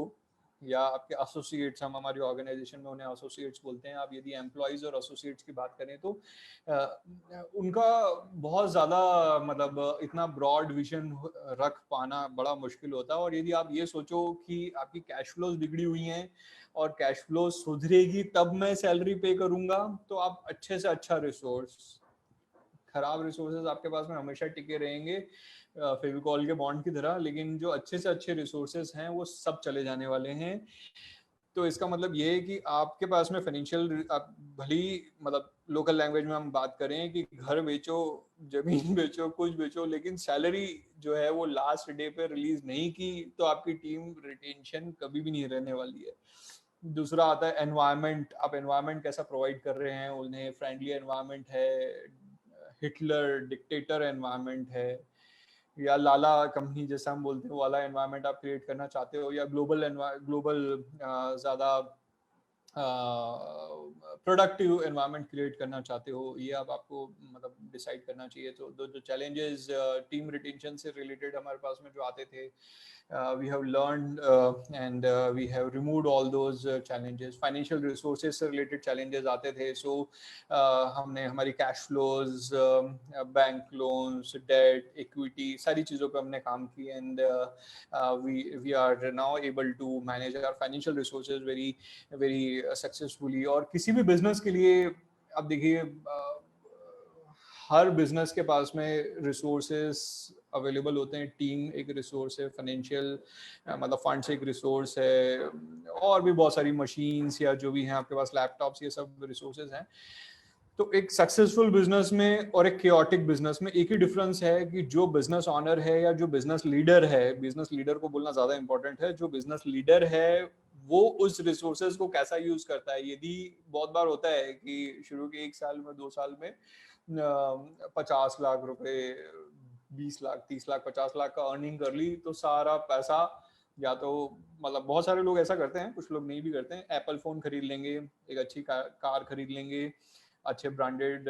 या आपके एसोसिएट्स, हम हमारी ऑर्गेनाइजेशन में उन्हें एसोसिएट्स बोलते हैं, आप यदि एम्प्लॉयज़ और एसोसिएट्स की बात करें तो उनका बहुत ज़्यादा मतलब इतना ब्रॉड विजन रख पाना बड़ा मुश्किल होता है। और यदि आप ये सोचो कि आपकी कैश फ्लोज बिगड़ी हुई हैं और कैश फ्लो सुधरेगी तब मैं सैलरी पे करूंगा, तो आप अच्छे से अच्छा रिसोर्स, खराब रिसोर्सेज आपके पास में हमेशा टिके रहेंगे फेविकॉल के बॉन्ड की तरह, लेकिन जो अच्छे से अच्छे रिसोर्सेज हैं वो सब चले जाने वाले हैं। तो इसका मतलब ये है कि आपके पास में फाइनेंशियल, आप भली मतलब लोकल लैंग्वेज में हम बात करें कि घर बेचो, जमीन बेचो, कुछ बेचो, लेकिन सैलरी जो है वो लास्ट डे पे रिलीज नहीं की तो आपकी टीम रिटेंशन कभी भी नहीं रहने वाली है। दूसरा आता है एनवायरनमेंट। आप एनवायरनमेंट कैसा प्रोवाइड कर रहे हैं उन्हें, फ्रेंडली एनवायरनमेंट है, हिटलर डिक्टेटर एनवायरनमेंट है, या लाला कंपनी जैसा हम बोलते हैं वाला एनवायरनमेंट आप क्रिएट करना चाहते हो, या ग्लोबल ज़्यादा प्रोडक्टिव एनवायरनमेंट क्रिएट करना चाहते हो, ये आप आपको मतलब डिसाइड करना चाहिए। तो जो चैलेंजेस टीम रिटेंशन से रिलेटेड हमारे पास में जो आते थे, we have learned and we have removed all those challenges. Financial resources से related challenges आते थे, so हमने हमारी cash flows, bank loans, debt, equity, सारी चीज़ों पे हमने काम की, and we are now able to manage our financial resources very successfully. और किसी भी business के लिए अब देखिए हर बिजनेस के पास में रिसोर्सेस अवेलेबल होते हैं। टीम एक रिसोर्स है, फाइनेंशियल मतलब फंड्स एक रिसोर्स है, और भी बहुत सारी मशीन्स या जो भी हैं आपके पास, लैपटॉप्स, ये सब रिसोर्सेज हैं। तो एक सक्सेसफुल बिजनेस में और एक केओटिक बिजनेस में एक ही डिफरेंस है कि जो बिजनेस ऑनर है या जो बिजनेस लीडर है, बिजनेस लीडर को बोलना ज्यादा इंपॉर्टेंट है, जो बिजनेस लीडर है वो उस रिसोर्सेज को कैसा यूज करता है। यदि बहुत बार होता है कि शुरू के 1 साल में 2 साल में 50 लाख रुपए, 20 लाख, 30 लाख, 50 लाख का अर्निंग कर ली, तो सारा पैसा या तो मतलब बहुत सारे लोग ऐसा करते हैं, कुछ लोग नहीं भी करते हैं, एप्पल फोन खरीद लेंगे, एक अच्छी कार खरीद लेंगे, अच्छे ब्रांडेड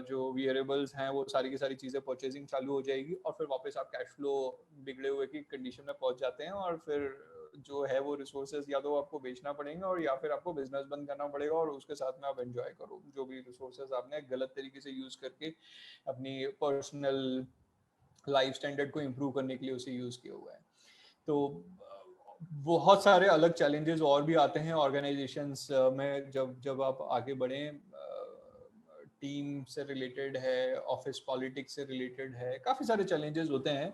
जो वियरेबल्स हैं वो सारी की सारी चीज़ें परचेजिंग चालू हो जाएगी, और फिर वापस आप कैश फ्लो बिगड़े हुए की कंडीशन में पहुंच जाते हैं, और फिर जो है वो रिसोर्सेज या तो आपको बेचना पड़ेगा और या फिर आपको बिजनेस बंद करना पड़ेगा, और उसके साथ में आप एंजॉय करो जो भी रिसोर्सेज आपने गलत तरीके से यूज करके अपनी पर्सनल लाइफ स्टैंडर्ड को इम्प्रूव करने के लिए उसे यूज किया हुआ है। तो बहुत सारे अलग चैलेंजेस और भी आते हैं ऑर्गेनाइजेशंस में, जब आप आगे बढ़ें, टीम से रिलेटेड है, ऑफिस पॉलिटिक्स से रिलेटेड है, काफ़ी सारे चैलेंजेस होते हैं।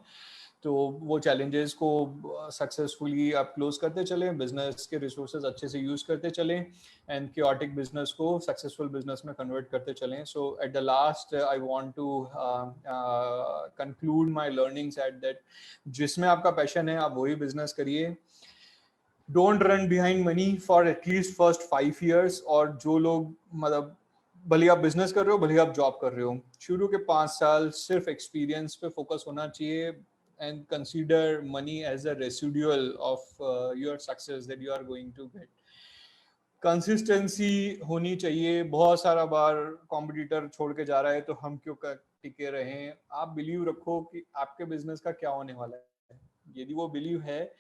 तो वो चैलेंजेस को सक्सेसफुली आप क्लोज करते चलें, बिजनेस के रिसोर्सेज अच्छे से यूज करते चलें, एंड क्योटिक बिजनेस को सक्सेसफुल बिजनेस में कन्वर्ट करते चलें। So at the last I want to conclude my learnings at that जिसमें आपका पैशन है आप वही बिजनेस करिए। Don't run behind money for at least first 5 years। और जो लोग मतलब भले आप बिजनेस कर रहे हो, भले आप जॉब कर रहे हो, शुरू के 5 साल सिर्फ एक्सपीरियंस पे फोकस होना चाहिए, and consider money as a residual of your success that you are going to get। Consistency होनी चाहिए। बहुत सारा बार कॉम्पिटिटर छोड़ के जा रहा है तो हम क्यों टिके रहें। आप बिलीव रखो कि आपके बिजनेस का क्या होने वाला है। यदि वो बिलीव है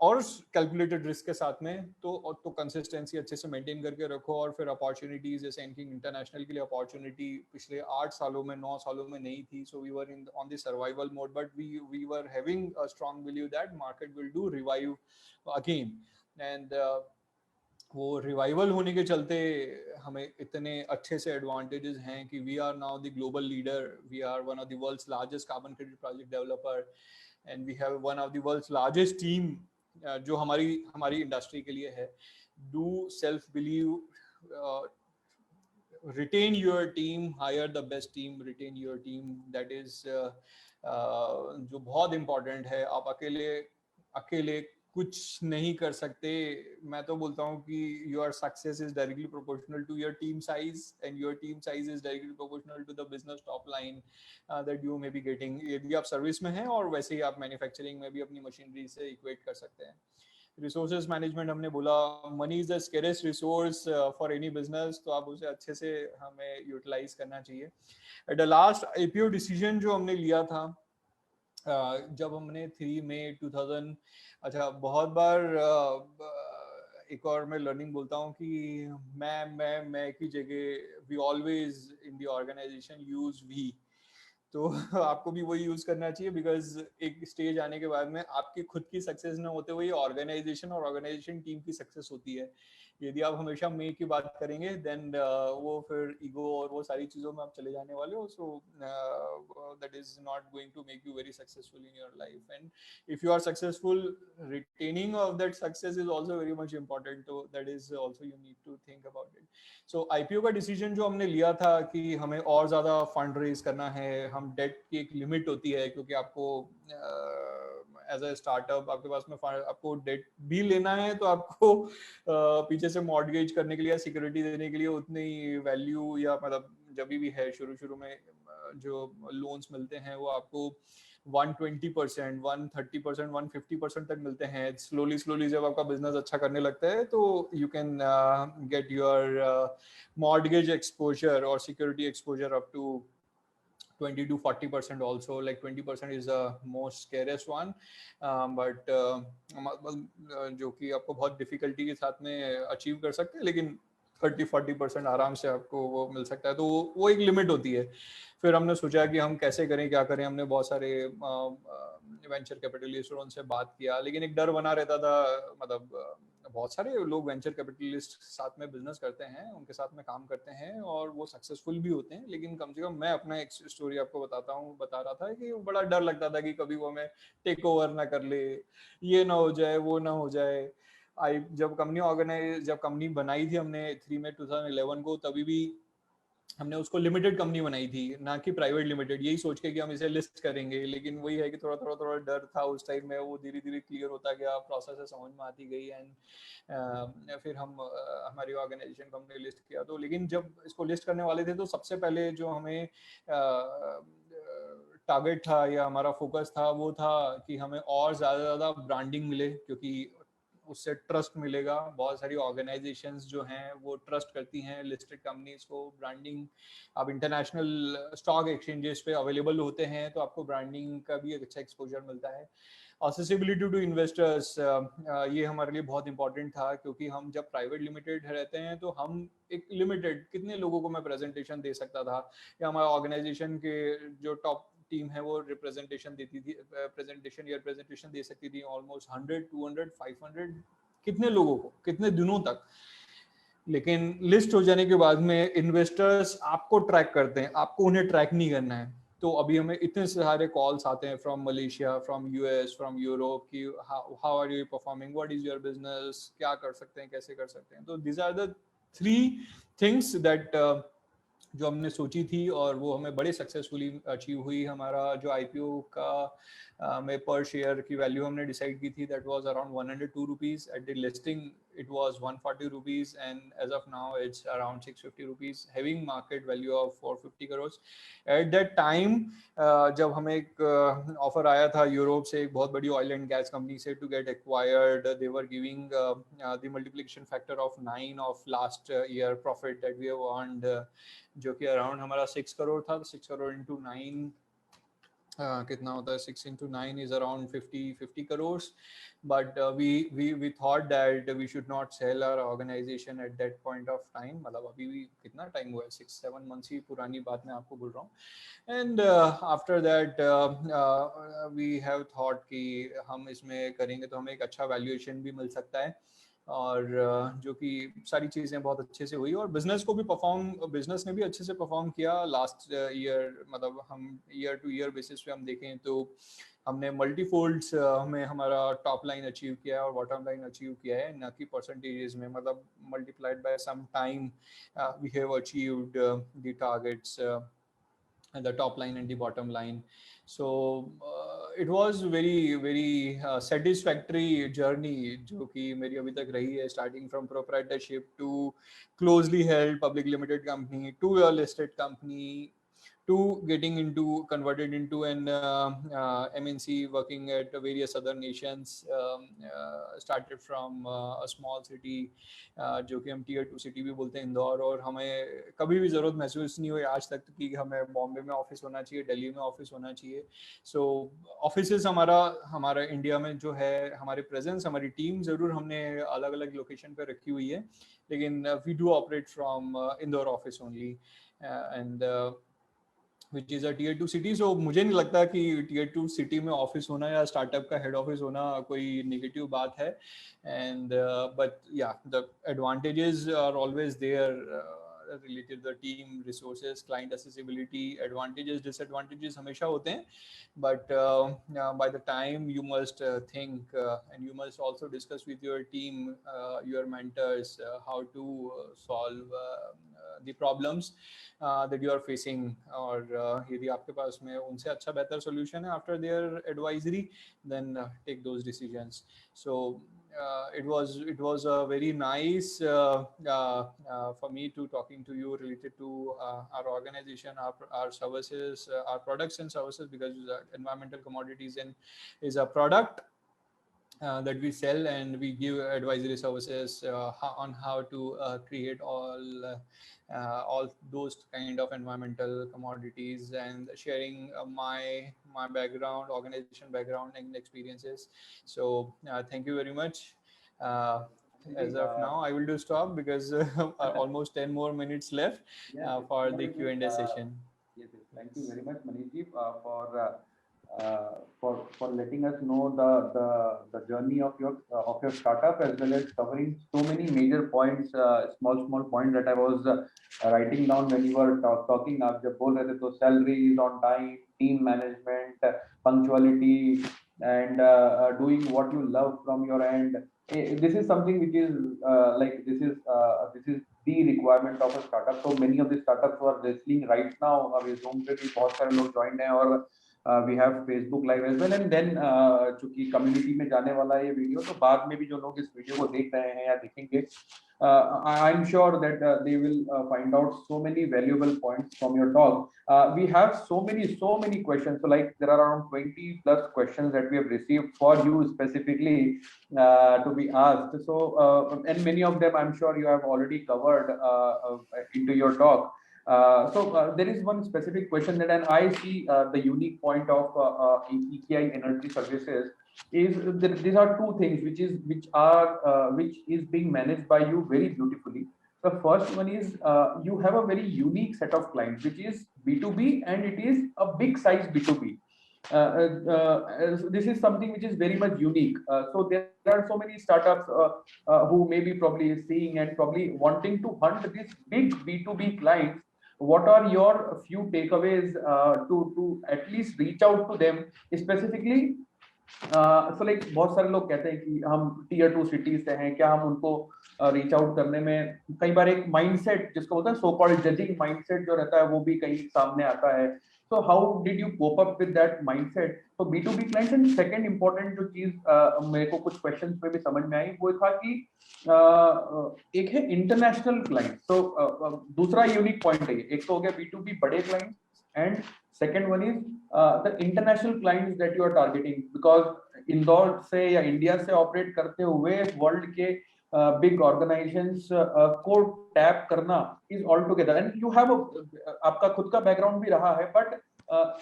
और कैलकुलेटेड रिस्क के साथ में, तो कंसिस्टेंसी अच्छे से मेंटेन करके रखो। और फिर अपॉर्चुनिटीज, जैसे एनकिंग इंटरनेशनल के लिए अपॉर्चुनिटी पिछले 8 सालों में 9 सालों में नहीं थी, so we were in on the survival mode, but we were having a strong believe that market will do revive again. And वो रिवाइवल होने के चलते हमें इतने अच्छे से एडवांटेजेस हैं कि we are now the global leader, we are one of the world's largest carbon credit project developer, and we have one of the world's largest team जो हमारी इंडस्ट्री के लिए है। Do self believe, retain your team, hire the best team, retain your team, that is जो बहुत important है। आप अकेले कुछ नहीं कर सकते। मैं तो बोलता हूँ कि your success is directly proportional to your team size, and your team size is directly proportional to the business top line that you may be getting। यदि आप सर्विस में हैं, और वैसे ही आप मैन्युफैक्चरिंग में भी अपनी मशीनरी से इक्वेट कर सकते हैं। रिसोर्सेज मैनेजमेंट हमने बोला, money is the scarcest resource for any business, तो आप उसे अच्छे से हमें यूटिलाइज करना चाहिए। At the last IPO decision जो हमने लिया था जब हमने 3 मई 2000, अच्छा बहुत बार एक और मैं लर्निंग बोलता हूँ कि मैं की जगह we always in the organisation use we. तो आपको भी वही यूज करना चाहिए, बिकॉज एक स्टेज आने के बाद में आपकी खुद की सक्सेस ना होते हुए ऑर्गेनाइजेशन और ऑर्गेनाइजेशन टीम की सक्सेस होती है। यदि आप हमेशा मे की बात करेंगे, देन वो फिर ईगो और वो सारी चीजों में आप चले जाने वाले हो। So that is not going to make you very successful in your life, and if you are successful, retaining of that success is also very much important. तो that is also you need to think about it. So IPO का decision जो हमने लिया था कि हमें और ज्यादा फंड रेज करना है, हम डेट की एक लिमिट होती है, क्योंकि आपको एज अ स्टार्टअप आपके पास में आपको डेट भी लेना है, तो आपको पीछे से मॉर्गेज करने के लिए या सिक्योरिटी देने के लिए उतनी वैल्यू या मतलब जब भी है शुरू में जो लोन्स मिलते हैं वो आपको 120%, 130%, 150% तक मिलते हैं। स्लोली स्लोली जब आपका बिजनेस अच्छा करने लगता है तो you can get your mortgage exposure or security exposure up to 20 to 40% also. Like 20% is the most scariest one, but जो कि आपको बहुत डिफिकल्टी के साथ में अचीव कर सकते हैं, लेकिन 30-40% आराम से आपको वो मिल सकता है। तो वो एक लिमिट होती है। फिर हमने सोचा कि हम कैसे करें, क्या करें। हमने बहुत सारे वेंचर कैपिटलिस्टों से बात किया, लेकिन एक डर बना रहता था। मतलब बहुत सारे लोग वेंचर कैपिटलिस्ट साथ में बिजनेस करते हैं, उनके साथ में काम करते हैं और वो सक्सेसफुल भी होते हैं, लेकिन कम से कम मैं अपना एक स्टोरी आपको बता रहा था कि बड़ा डर लगता था कि कभी वो हमें टेक ओवर ना कर ले, ये ना हो जाए, वो ना हो जाए। जब कंपनी बनाई थी हमने 3 में 2011 को, तभी भी हमने उसको लिमिटेड कंपनी बनाई थी, ना कि प्राइवेट लिमिटेड, यही सोच के कि हम इसे लिस्ट करेंगे। लेकिन वही है कि थोड़ा डर था उस टाइम में। वो धीरे धीरे क्लियर होता गया, प्रोसेस समझ में आती गई, एंड फिर हमारी ऑर्गेनाइजेशन को हमने लिस्ट किया। तो लेकिन जब इसको लिस्ट करने वाले थे तो सबसे पहले जो हमें टारगेट था या हमारा फोकस था वो था कि हमें और ज़्यादा ब्रांडिंग मिले, क्योंकि उससे ट्रस्ट मिलेगा। बहुत सारी ऑर्गेनाइजेशंस जो हैं वो ट्रस्ट करती हैं लिस्टेड कंपनीज को। ब्रांडिंग, आप इंटरनेशनल स्टॉक एक्सचेंजेस पे अवेलेबल होते हैं तो आपको ब्रांडिंग का भी एक अच्छा एक्सपोजर मिलता है। एक्सेसिबिलिटी टू इन्वेस्टर्स, ये हमारे लिए बहुत इंपॉर्टेंट था, क्योंकि हम जब प्राइवेट लिमिटेड रहते हैं तो हम एक लिमिटेड कितने लोगों को मैं प्रेजेंटेशन दे सकता था, या हमारे ऑर्गेनाइजेशन के जो टॉप टीम है वो रिप्रेजेंटेशन देती थी, प्रेजेंटेशन दे सकती थी ऑलमोस्ट 100, 200, 500, कितने लोगों को, कितने दिनों तक। लेकिन लिस्ट हो जाने के बाद में इन्वेस्टर्स आपको ट्रैक करते हैं, आपको उन्हें ट्रैक नहीं करना है। तो अभी हमें इतने सारे कॉल्स आते हैं from Malaysia, from US, from Europe कि how are you performing, what is your business, क्या कर सकते हैं, कैसे कर सकते हैं। तो this are the 3 things that जो हमने सोची थी और वो हमें बड़े सक्सेसफुली अचीव हुई। हमारा जो आईपीओ का में पर शेयर की वैल्यू हमने डिसाइड की थी, that was around 102 rupees. At the listing it was 140 rupees, and as of now it's around 650 rupees, having market value of 450 crores. At that time जब हमें एक ऑफर आया था यूरोप से, एक बहुत बड़ी ऑयल एंड गैस कंपनी से, to get acquired, they were giving the multiplication factor of 9 of last year profit that we have earned, जो कि अराउंड हमारा 6 करोड़ था। 6 करोड़ इंटू 9 कितना होता है, 6 into 9 is around 50 crores. But we thought that we should not sell our organization at that point of time. मतलब अभी भी कितना टाइम हुआ है, 6-7 months ही पुरानी बात मैं आपको बोल रहा हूँ। And after that we have thought कि हम इसमें करेंगे तो हमें एक अच्छा वैल्यूएशन भी मिल सकता है, और जो कि सारी चीज़ें बहुत अच्छे से हुई, और बिजनेस ने भी अच्छे से परफॉर्म किया लास्ट ईयर। मतलब हम ईयर टू ईयर बेसिस पे हम देखें तो हमने मल्टीफोल्ड्स में हमारा टॉप लाइन अचीव किया है और बॉटम लाइन अचीव किया है, ना कि परसेंटेजेस में। मतलब multiplied by some time we have achieved the targets and the top line and the bottom line. So it was very satisfactory journey जो कि मेरी अभी तक रही है, starting from proprietorship to closely held public limited company to a listed company to getting converted into an MNC, working at various other nations. Started from a small city जो कि हम tier 2 city भी बोलते हैं, इंदौर। और हमें कभी भी ज़रूरत महसूस नहीं हुई आज तक कि हमें बॉम्बे में ऑफिस होना चाहिए, दिल्ली में ऑफिस होना चाहिए। सो ऑफिसेज हमारा इंडिया में जो है, हमारे प्रेजेंस, हमारी टीम ज़रूर हमने अलग अलग लोकेशन पे रखी हुई है, लेकिन we do operate from Indore office only, and which is a tier 2 city. So मुझे नहीं लगता कि टियर 2 सिटी में ऑफिस होना या स्टार्टअप का हेड ऑफिस होना कोई नेगेटिव बात है। And but yeah the advantages are always there related to the team resources, client accessibility, advantages, disadvantages हमेशा होते हैं, but by the time you must think and you must also discuss with your team, your mentors, how to solve the problems that you are facing, और यदि आपके पास में उनसे अच्छा बेहतर solution है after their advisory, then take those decisions. So it was a very nice for me to talking to you related to our organization, our services, our products and services, because environmental commodities and is a product that we sell, and we give advisory services on how to create all those kind of environmental commodities, and sharing my background, organization background and experiences. So thank you very much. uh, as Maybe, of now I will do stop because almost 10 more minutes left yes, yes, for not the a good, Q&A session. yes, yes. Thank you very much, Manishji, for letting us know the journey of your startup, as well as covering so many major points, small points that I was writing down when you were talking. आप जब बोल रहे थे तो salaries on time, team management, punctuality, and doing what you love from your end. This is something which is like this is the requirement of a startup. So many of the startups who are wrestling right now, अभी Zoom पे भी बहुत सारे लोग joined हैं, और we have Facebook live as well, and then चूंकि community में जाने वाला है ये वीडियो, तो बाद में भी जो लोग इस वीडियो को देख रहे हैं या देखेंगे, I'm sure that they will find out so many valuable points from your talk. We have so many questions. So like there are around 20 plus questions that we have received for you specifically to be asked. So and many of them I'm sure you have already covered into your talk. So there is one specific question that, and I see the unique point of EKI Energy Services is that these are two things which is being managed by you very beautifully. The first one is you have a very unique set of clients, which is B2B, and it is a big size B2B. This is something which is very much unique. So there are so many startups who may be probably seeing and probably wanting to hunt these big B2B clients. What are your few takeaways to at least reach out to them specifically? So like बहुत सारे लोग कहते हैं कि हम tier 2 cities से हैं, क्या हम उनको रीच आउट करने में, कई बार एक माइंडसेट जिसको बोलते हैं सो कॉल्ड जजिंग माइंडसेट जो रहता है वो भी कहीं सामने आता है. So how did you cope up with that mindset for B2B clients? And second important जो चीज मेरे को कुछ क्वेश्चंस पे भी समझ में आई वो था कि एक है इंटरनेशनल क्लाइंट. तो दूसरा यूनिक पॉइंट है, एक तो हो गया B2B बड़े client, and second one is the international clients that you are targeting, because Indore से या इंडिया से ऑपरेट करते हुए वर्ल्ड के बिग ऑर्गेनाइजेशंस को टैप करना is all together. And you have आपका खुद का बैकग्राउंड भी रहा है, बट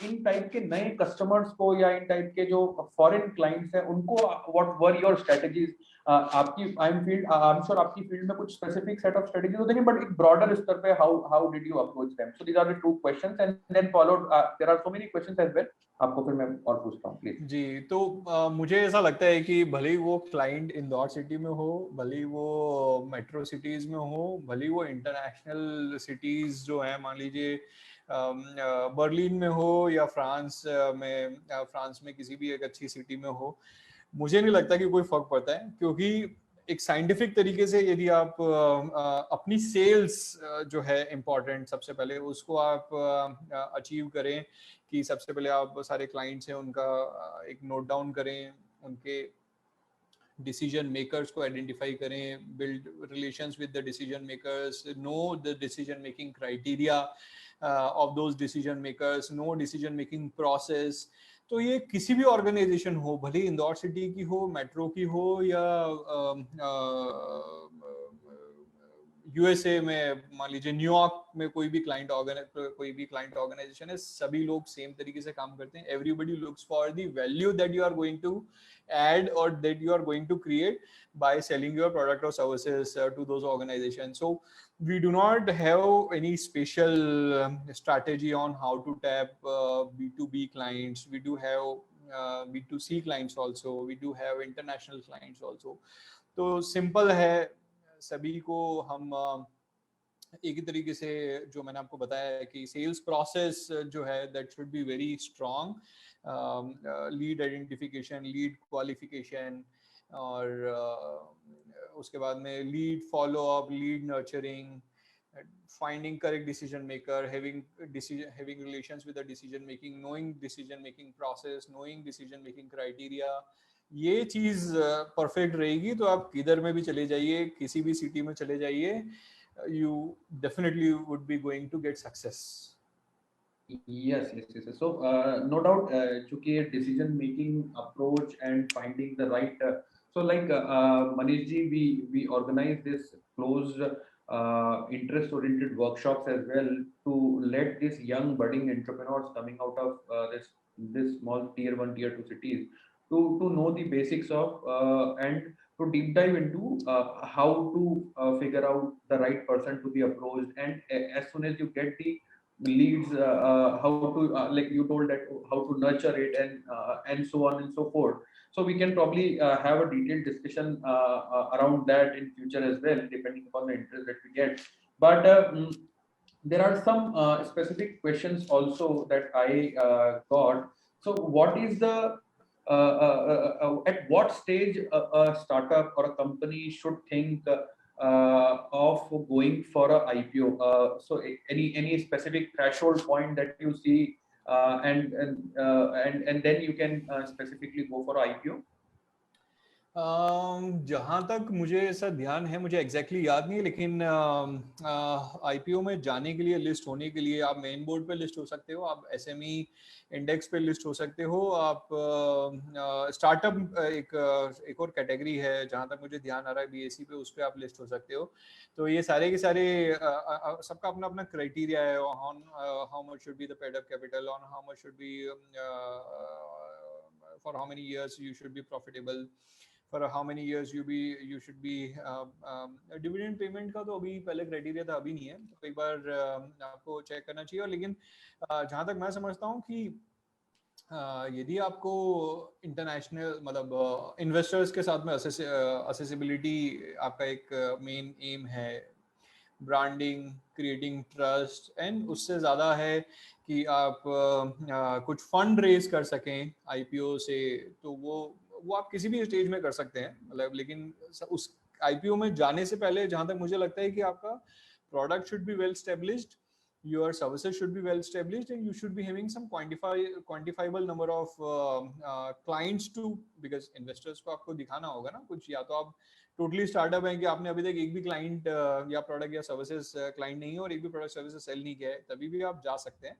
इन टाइप के नए कस्टमर्स को या इन टाइप के जो फॉरेन क्लाइंट्स हैं उनको व्हाट वर योर स्ट्रेटजीज? आपकी आई एम श्योर आपकी फील्ड में कुछ स्पेसिफिक सेट ऑफ स्ट्रेटजीज होते हैं, बट एक ब्रॉडर स्तर पे how did you approach them? So these are the two questions, and then followed there are so many questions as well. आपको फिर मैं और पूछता हूँ प्लीज. जी, तो मुझे ऐसा लगता है कि भले ही वो क्लाइंट इंदौर सिटी में हो, भले ही वो मेट्रो सिटीज में हो, भले ही वो इंटरनेशनल सिटीज जो है, मान लीजिए बर्लिन में हो या फ्रांस में किसी भी एक अच्छी सिटी में हो, मुझे नहीं लगता कि कोई फर्क पड़ता है. क्योंकि एक साइंटिफिक तरीके से यदि आप अपनी सेल्स जो है इम्पोर्टेंट, सबसे पहले उसको आप अचीव करें, कि सबसे पहले आप सारे क्लाइंट्स हैं उनका एक नोट डाउन करें, उनके डिसीजन मेकर्स को आइडेंटिफाई करें, build relations with the decision makers, know the decision making criteria of those decision makers, know decision making process. तो ये किसी भी ऑर्गेनाइजेशन हो, भले इंदौर सिटी की हो, मेट्रो की हो, या यूएसए में मान लीजिए न्यूयॉर्क में कोई भी क्लाइंट ऑर्गेनाइजेशन है, सभी लोग सेम तरीके से काम करते हैं. Everybody looks for the value that you are going to add or that you are going to create by selling your product or services to those organizations. So we do not have any special strategy on how to tap B2B clients. We do have B2C clients also. We do have international clients also. तो simple है, सभी को हम एक ही तरीके से, जो मैंने आपको बताया है कि सेल्स प्रोसेस जो है that should be very strong. Lead identification, lead qualification, और उसके बाद में lead follow up, lead nurturing, finding correct decision maker, having relations with the decision making, knowing decision making process, knowing decision making criteria, ये चीज perfect रहेगी तो आप किधर में भी चले जाइए, किसी भी सिटी में चले जाइए, you definitely would be going to get success. Yes. So, no doubt, चूंकि decision making approach and finding the right. So, like Manish ji, we organize this closed interest-oriented workshops as well to let these young budding entrepreneurs coming out of this small tier 1, tier 2 cities to know the basics of and to deep dive into how to figure out the right person to be approached, and as soon as you get the leads, how to like you told that how to nurture it, and so on and so forth. So we can probably have a detailed discussion around that in future as well, depending upon the interest that we get. But there are some specific questions also that I got. So what is the at what stage a startup or a company should think of going for a IPO? So any specific threshold point that you see, and then you can specifically go for IPO? जहाँ तक मुझे ऐसा ध्यान है, मुझे exactly याद नहीं, लेकिन आईपीओ में जाने के लिए, लिस्ट होने के लिए आप मेन बोर्ड पे लिस्ट हो सकते हो, आप एसएमई इंडेक्स पे लिस्ट हो सकते हो, आप स्टार्टअप एक और कैटेगरी है जहाँ तक मुझे ध्यान आ रहा है बीएसई पे, उस पर आप लिस्ट हो सकते हो। तो ये सारे के सारे सबका अपना अपना क्राइटेरिया है on how much should be the paid up capital, on how much should be for how many years you should be profitable, for how many years you should be dividend payment का तो अभी पहले criteria था, अभी नहीं है, तो एक बार आपको चेक करना चाहिए। और लेकिन जहाँ तक मैं समझता हूँ कि यदि आपको इंटरनेशनल मतलब इन्वेस्टर्स के साथ में असेसिबिलिटी आपका एक मेन एम है, ब्रांडिंग, क्रिएटिंग ट्रस्ट, एंड उससे ज़्यादा है कि आप कुछ फंड रेज कर सकें आईपीओ से, तो वो आप किसी भी स्टेज में कर सकते हैं, मतलब लेकिन उस आईपीओ में जाने से पहले जहां तक मुझे लगता है कि आपका product should be well established, your services should be well established, and you should be having some quantifiable number of clients too, because investors को आपको दिखाना होगा ना कुछ, या तो आप टोटली स्टार्टअप है कि आपने अभी तक एक भी क्लाइंट या प्रोडक्ट या सर्विसेज क्लाइंट नहीं है और एक भी प्रोडक्ट सर्विसेज सेल नहीं किया है, तभी भी आप जा सकते हैं।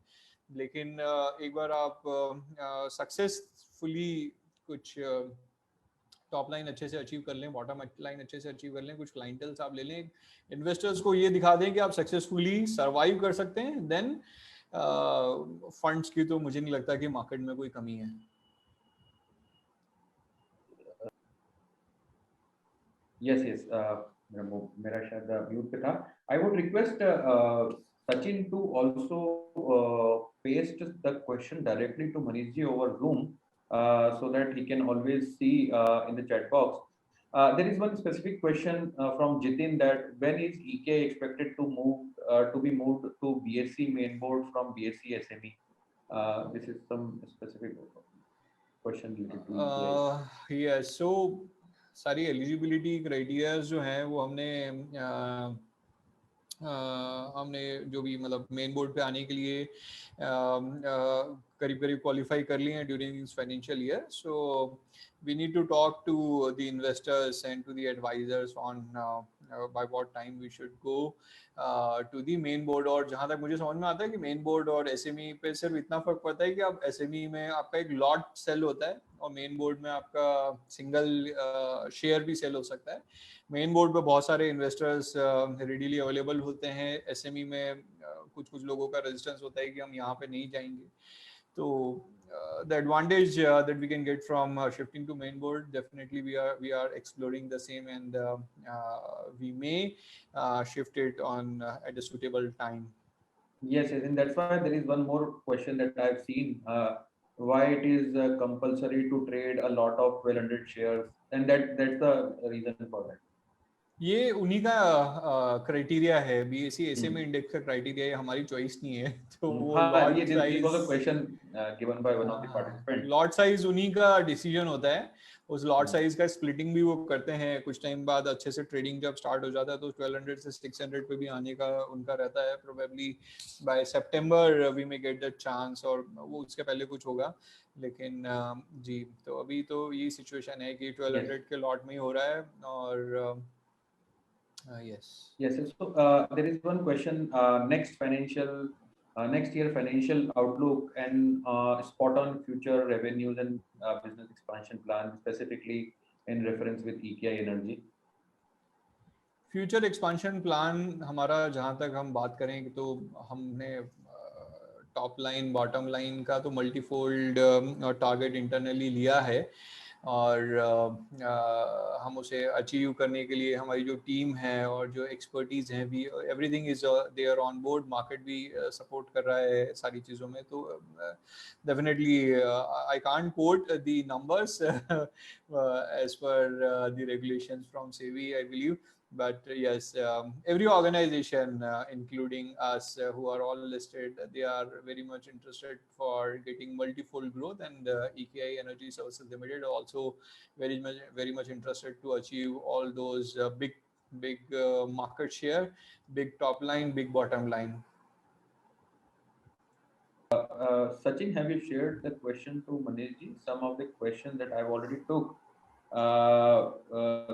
लेकिन एक बार आप सक्सेसफुली कुछ टॉप लाइन अच्छे से अचीव कर लें, बॉटम लाइन अच्छे से अचीव कर लें, कुछ क्लाइंटल्स आप ले लें, इन्वेस्टर्स को ये दिखा दें कि आप सक्सेसफुली सरवाइव कर सकते हैं, देन फंड्स की तो मुझे नहीं लगता कि मार्केट में कोई कमी है। Yes, मेरा शायद म्यूट पे था। I would request Sachin to also paste the question directly to Manish ji over Zoom, so that he can always see in the chat box. There is one specific question from Jitin, that when is EK expected to be moved to BSE main board from BSE SME? This is some specific question related to EK. Yes, so सारी eligibility criterias जो हैं वो हमने जो भी मतलब main board पे आने के लिए करीब करीब क्वालिफाई कर लिए हैं during this financial year. So we need to talk to the investors and to the advisors on by what time we should go to the main board. और जहाँ तक मुझे समझ में आता है कि मेन बोर्ड और एसएमई पे सिर्फ इतना फर्क पड़ता है कि आप एसएमई में आपका एक लॉट सेल होता है और मेन बोर्ड में आपका सिंगल शेयर भी सेल हो सकता है। मेन बोर्ड पे बहुत सारे इन्वेस्टर्स रेडीली अवेलेबल होते हैं, एसएमई में कुछ लोगों का रेजिस्टेंस होता है कि हम यहाँ पे नहीं जाएंगे। तो the advantage that we can get from shifting to main board, definitely we are exploring the same and we may shift it on at a suitable time. Yes, and that's why there is one more question that I've seen, why it is compulsory to trade a lot of 1200 shares, and that's the reason for that. ये उन्हीं का criteria है, BSE SME index का criteria है, हमारी choice नहीं है। तो वो lot size, question given by one of the participant, lot size उन्हीं का डिसीजन होता है, उस लॉट साइज का स्प्लिटिंग भी वो करते हैं। कुछ टाइम बाद अच्छे से ट्रेडिंग जब स्टार्ट हो जाता है तो 1200 से 600 पे भी आने का उनका रहता है। Probably by September we may get that chance, और वो उसके पहले कुछ होगा। लेकिन जी, तो अभी तो ये सिचुएशन है कि 1200 के लॉट में ही हो रहा है। और yes. Yes, yes. So there is one question. Next year financial outlook and spot on future revenues and business expansion plan, specifically in reference with EKI Energy. Future expansion plan हमारा, जहाँ तक हम बात करें तो हमने टॉप लाइन बॉटम लाइन का तो मल्टीफोल्ड टारगेट इंटरनली लिया है, और हम उसे अचीव करने के लिए हमारी जो टीम है और जो एक्सपर्टीज हैं भी, everything is there on board. Market भी सपोर्ट कर रहा है सारी चीज़ों में। तो definitely I can't quote the numbers as per the regulations from SEBI, I believe. But yes, every organization, including us, who are all listed, they are very much interested for getting multifold growth, and EKI Energy Services Limited also very much interested to achieve all those big market share, big top line, big bottom line. Sachin, have you shared the question to Manish ji? Some of the questions that I've already took.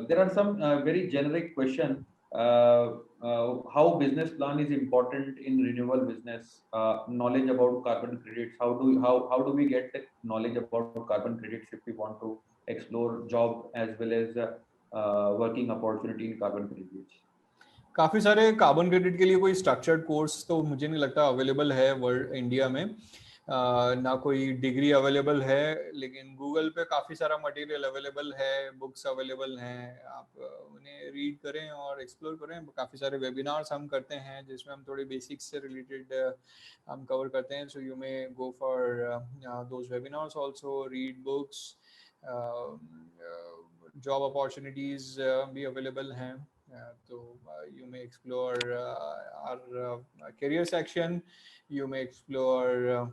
There are some very generic question. How business plan is important in renewable business? Knowledge about carbon credits. How do we get the knowledge about carbon credits if we want to explore job as well as working opportunity in carbon credits? काफ़ी सारे carbon credit के लिए कोई structured course तो मुझे नहीं लगता available है वर्ल्ड इंडिया में। ना कोई डिग्री अवेलेबल है, लेकिन गूगल पे काफ़ी सारा मटेरियल अवेलेबल है, बुक्स अवेलेबल हैं। आप उन्हें रीड करें और एक्सप्लोर करें। काफ़ी सारे वेबिनार्स हम करते हैं जिसमें हम थोड़े बेसिक्स से रिलेटेड हम कवर करते हैं। So you may go for those webinars also, read books. Job opportunities भी अवेलेबल हैं, तो you may explore our career section. You may explore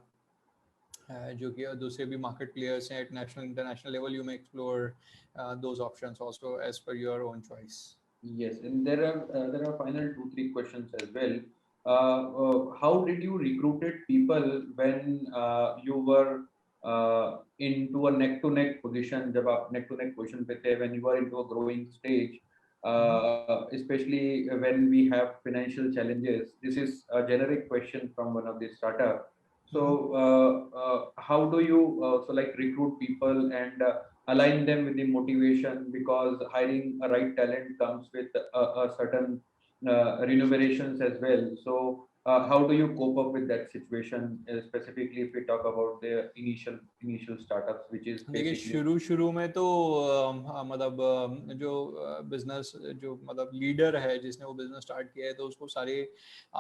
जो कि दूसरे भी market players हैं at national international level. You may explore those options also as per your own choice. Yes, and there are final 2-3 questions as well. How did you recruited people when you were into a neck to neck position? जब आप neck to neck position पे थे, when you were into a growing stage, especially when we have financial challenges. This is a generic question from one of the startup. So how do you recruit people and align them with the motivation, because hiring a right talent comes with a certain remunerations as well. So how do you cope up with that situation, specifically if we talk about the initial startups, which is देखिए basically शुरू में तो मतलब जो business जो मतलब leader है जिसने वो बिजनेस स्टार्ट किया है, तो उसको सारे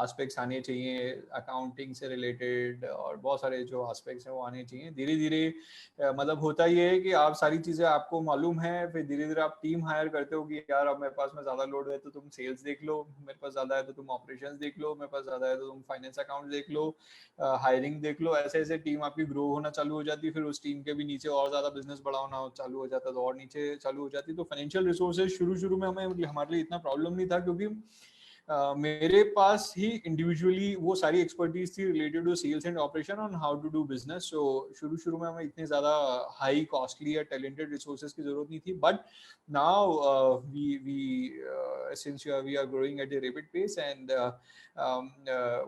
एस्पेक्ट्स आने चाहिए, अकाउंटिंग से रिलेटेड और बहुत सारे जो एस्पेक्ट्स हैं वो आने चाहिए। धीरे धीरे मतलब होता ये है कि आप सारी चीज़ें आपको मालूम है, फिर धीरे धीरे आप टीम हायर करते हो कि यार अब मेरे पास में ज़्यादा लोड है तो तुम सेल्स देख लो, मेरे पास ज़्यादा है तो तुम ऑपरेशंस देख लो, मेरे पास ज़्यादा है तो तुम फाइनेंस अकाउंट देख लो, हायरिंग देख लो। ऐसे ऐसे टीम आपकी ग्रो होना चालू हो जाती है। फिर उस टीम के भी नीचे और ज़्यादा बिजनेस बड़ा होना चालू हो जाता है, तो और नीचे चालू हो जाती है। तो फाइनेंशियल रिसोर्सेज शुरू में हमारे लिए इतना प्रॉब्लम नहीं था, क्योंकि मेरे पास ही इंडिविजुअली वो सारी एक्सपर्टीज थी related to sales and operation on how to do business. So शुरू में हमें इतने ज़्यादा हाई कॉस्टली या टैलेंटेड रिसोर्सेज की जरूरत नहीं थी। But now since we are growing at a rapid pace, and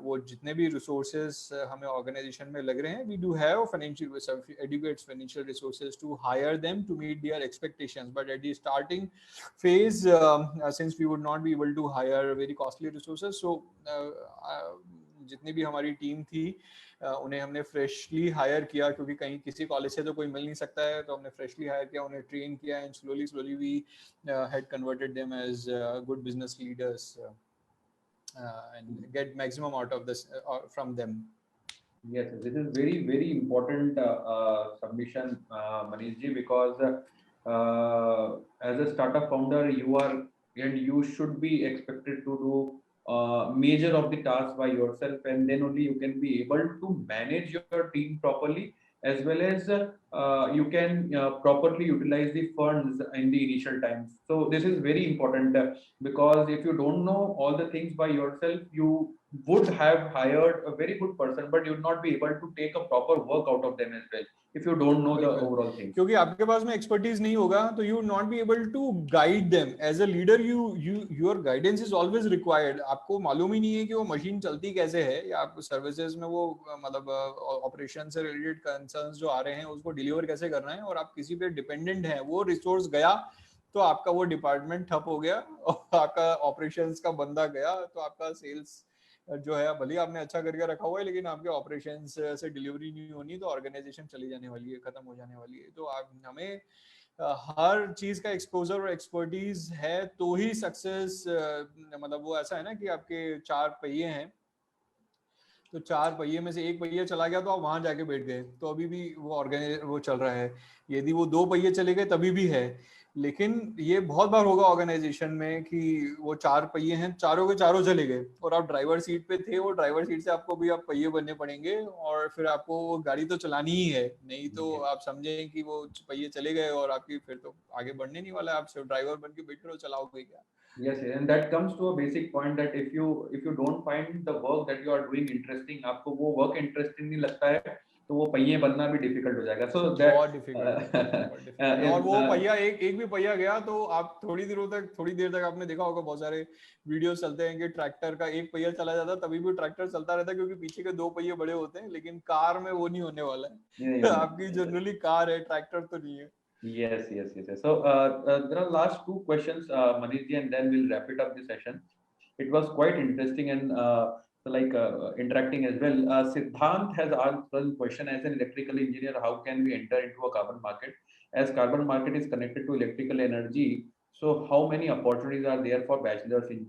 वो जितने भी रिसोर्सेज हमें ऑर्गेनाइजेशन में लग रहे हैं, we do have financial educate financial resources to hire them to meet their expectations. But at the starting phase, since we would not be able to hire very costly resources, so जितनी भी हमारी team थी उन्हें हमने freshly higher किया, क्योंकि कहीं किसी कॉलेज से तो कोई मिल नहीं सकता है, तो हमने फ्रेशली हायर किया, उन्हें ट्रेन किया, and slowly we had converted them as good business leaders and get maximum out of this from them. Yes, this is very important submission, Manish ji, because as a startup founder, you should be expected to do major of the tasks by yourself, and then only you can be able to manage your team properly as well as you can properly utilize the funds in the initial times. So this is very important because if you don't know all the things by yourself, you would have hired a very good person, but you will not be able to take a proper work out of them as well if you don't know the बिल्कुल। overall things. क्योंकि आपके पास में expertise नहीं होगा तो you not be able to guide them as a leader. Your guidance is always required. आपको मालूम ही नहीं है कि वो मशीन चलती कैसे है, या आपको सर्विसेज में वो मतलब ऑपरेशन से रिलेटेड कंसर्न्स जो आ रहे हैं उसको डिलीवर कैसे करना है, और आप किसी पे डिपेंडेंट हैं, वो रिसोर्स गया तो आपका वो डिपार्टमेंट ठप हो गया और आपका ऑपरेशंस का बंदा गया तो आपका सेल्स जो है भले आपने अच्छा करके रखा हुआ है लेकिन आपके ऑपरेशंस से डिलीवरी नहीं होनी तो ऑर्गेनाइजेशन चली जाने वाली है, खत्म हो जाने वाली है। तो आप हमें हर चीज का एक्सपोजर और एक्सपर्टीज है तो ही सक्सेस, मतलब वो ऐसा है ना कि आपके 4 पहिए हैं तो 4 पहिए में से एक पहिया चला गया तो आप वहां जाके बैठ गए तो अभी भी वो चल रहा है। यदि वो 2 पहिए चले गए तभी भी है। लेकिन ये बहुत बार होगा ऑर्गेनाइजेशन में कि वो 4 पहिए हैं, चारों के चारों चले गए और आप ड्राइवर सीट पे थे, और ड्राइवर सीट से आपको भी आप पहिए बनने पड़ेंगे और फिर आपको वो गाड़ी तो चलानी ही है, नहीं तो आप समझें कि वो पहिए चले गए और आपकी फिर तो आगे बढ़ने नहीं वाला है, आप सिर्फ ड्राइवर बन के बैठे रहो, चलाओगे क्या। Yes, and that comes to a basic point that if you don't find the work that you are doing interesting, आपको वो work interesting नहीं लगता है तो वो पहिए बनना भी difficult हो जाएगा. So that बहुत डिफिकल्ट बहुत डिफिकल्ट। और वो पहिया एक भी पहिया गया तो आप थोड़ी देर तक आपने देखा होगा बहुत सारे वीडियो चलते हैं कि ट्रैक्टर का एक पहिया चला जाता है तभी भी ट्रैक्टर चलता रहता है क्योंकि पीछे के 2 पहिए बड़े होते हैं, लेकिन कार में वो नहीं होने वाला है। आपकी जनरली कार है, ट्रैक्टर तो नहीं है। Yes. So there are last 2 questions, Manishji, and then we'll wrap it up the session. It was quite interesting and interacting as well. Siddhant has asked one question: as an electrical engineer, how can we enter into a carbon market? As carbon market is connected to electrical energy, so how many opportunities are there for bachelors in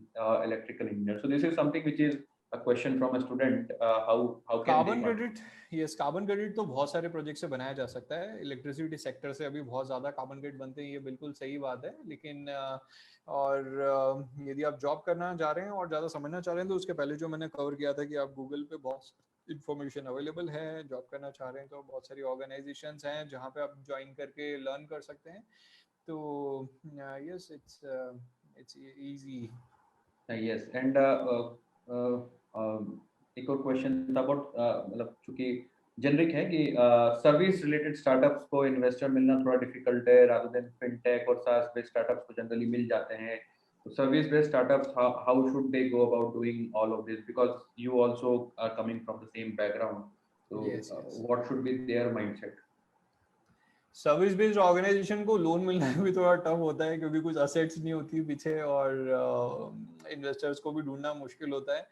electrical engineer? So this is something which is a question from a student. How can carbon they? Credit, yes carbon credit तो बहुत सारे project से बनाया जा सकता है। Electricity sector से अभी बहुत ज्यादा कार्बन क्रेडिट बनते हैं, ये बिल्कुल सही बात है। लेकिन यदि आप जॉब करना चाह रहे हैं और ज्यादा समझना चाह रहे हैं तो उसके पहले जो मैंने कवर किया था कि आप गूगल पे बहुत इंफॉर्मेशन अवेलेबल है। जॉब करना चाह रहे हैं तो बहुत सारी ऑर्गेनाइजेशंस हैं जहाँ पे आप ज्वाइन करके लर्न कर सकते हैं। तो yes it's easy. Yes, and एक और क्वेश्चन था अबाउट मतलब चूंकि जेनरिक है कि सर्विस रिलेटेड स्टार्टअप्स को इन्वेस्टर मिलना थोड़ा डिफिकल्ट है रादर देन फिनटेक और सास बेस्ड स्टार्टअप्स को जनरली मिल जाते हैं। तो service based startups how should they go about doing all of this because you also are coming from the same background, तो what should be their mindset? Service based organization को loan मिलना भी थोड़ा tough होता है क्योंकि कुछ assets नहीं होती पीछे और इन्वेस्टर्स को भी ढूंढना मुश्किल होता है।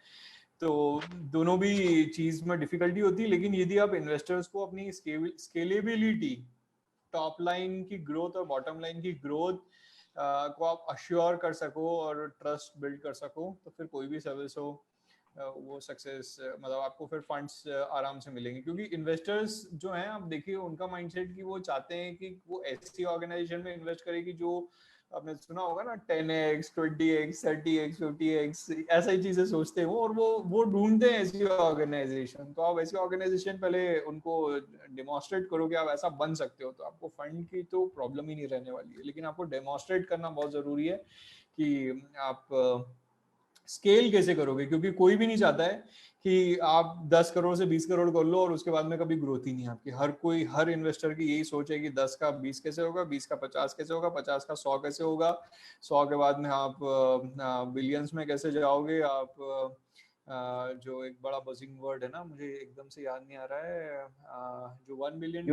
तो दोनों भी चीज में डिफिकल्टी होती है। लेकिन यदि आप इन्वेस्टर्स को अपनी स्केलेबिलिटी, टॉप लाइन की ग्रोथ और बॉटम लाइन की ग्रोथ को आप अश्योर कर सको और ट्रस्ट बिल्ड कर सको तो फिर कोई भी सर्विस हो वो सक्सेस, मतलब आपको फिर फंड्स आराम से मिलेंगे। क्योंकि इन्वेस्टर्स जो हैं आप देखिए उनका माइंडसेट कि वो चाहते हैं कि वो ऐसी ऑर्गेनाइजेशन में इन्वेस्ट करेगी जो आपने सुना होगा ना 10x 20x 30x 50x ऐसा ही चीजें सोचते हैं वो, और वो ढूंढते हैं ऐसी ऑर्गेनाइजेशन। तो आप ऐसी ऑर्गेनाइजेशन पहले उनको डेमोन्स्ट्रेट करो कि आप ऐसा बन सकते हो तो आपको फंड की तो प्रॉब्लम ही नहीं रहने वाली है। लेकिन आपको डेमोन्स्ट्रेट करना बहुत जरूरी है कि आप स्केल कैसे करोगे, क्योंकि कोई भी नहीं चाहता है कि आप 10 करोड़ से 20 करोड़ कर लो और उसके बाद में कभी ग्रोथ ही नहीं आपकी। हर इन्वेस्टर की यही सोच है कि 10 का 20 कैसे होगा, 20 का 50 कैसे होगा, 50 का 100 कैसे होगा, 100 के बाद में आप बिलियंस में कैसे जाओगे। आप जो एक बड़ा बजिंग वर्ड है ना, मुझे एकदम से याद नहीं आ रहा है, जो $1 बिलियन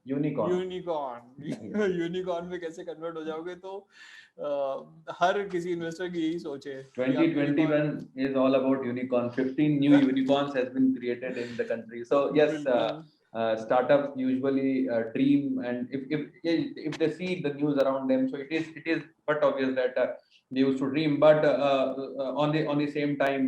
यूनिकॉर्न में कैसे कन्वर्ट हो जाओगे। तो हर किसी इन्वेस्टर की यही सोच है। 2021 is all about unicorn. 15 new unicorns has been created in the country. So yes, startups usually dream, and if they see the news around them, so it is but obvious that they used to dream. But on the same time,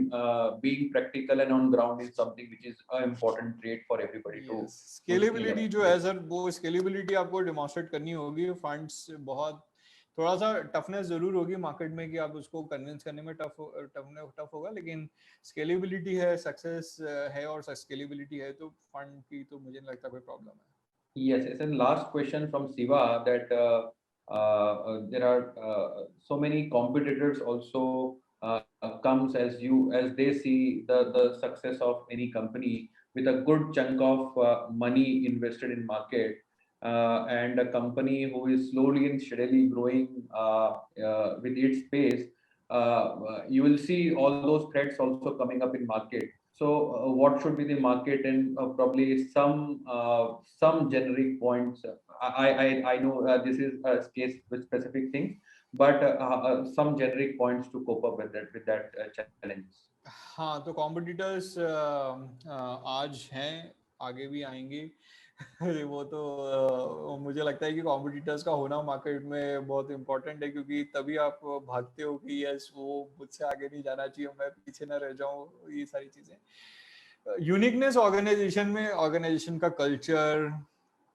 being practical and on ground is something which is an important trait for everybody to scalability जो है sir, वो scalability आपको demonstrate करनी होगी। Funds बहुत थोड़ा सा toughness जरूर होगी मार्केट में कि आप उसको कन्विंस करने में टफ होगा, लेकिन स्केलेबिलिटी है, सक्सेस है और स्केलेबिलिटी है तो फंड की तो मुझे नहीं लगता कोई प्रॉब्लम है। Yes, yes. And last question from Siva that there are so many competitors also comes as they see the success of any company with a good chunk of money invested in market and a company who is slowly and steadily growing with its pace. You will see all those threats also coming up in market. So, what should be the market and probably some generic points? I know this is a case with specific things, but some generic points to cope up with that challenges. हाँ, तो competitors आज हैं, आगे भी आएंगे। वो तो मुझे लगता है कि कॉम्पिटिटर्स का होना मार्केट में बहुत इंपॉर्टेंट है, क्योंकि तभी आप भागते हो कि यस वो मुझसे आगे नहीं जाना चाहिए, मैं पीछे ना रह जाऊं, ये सारी चीजें। यूनिकनेस ऑर्गेनाइजेशन में, ऑर्गेनाइजेशन का कल्चर,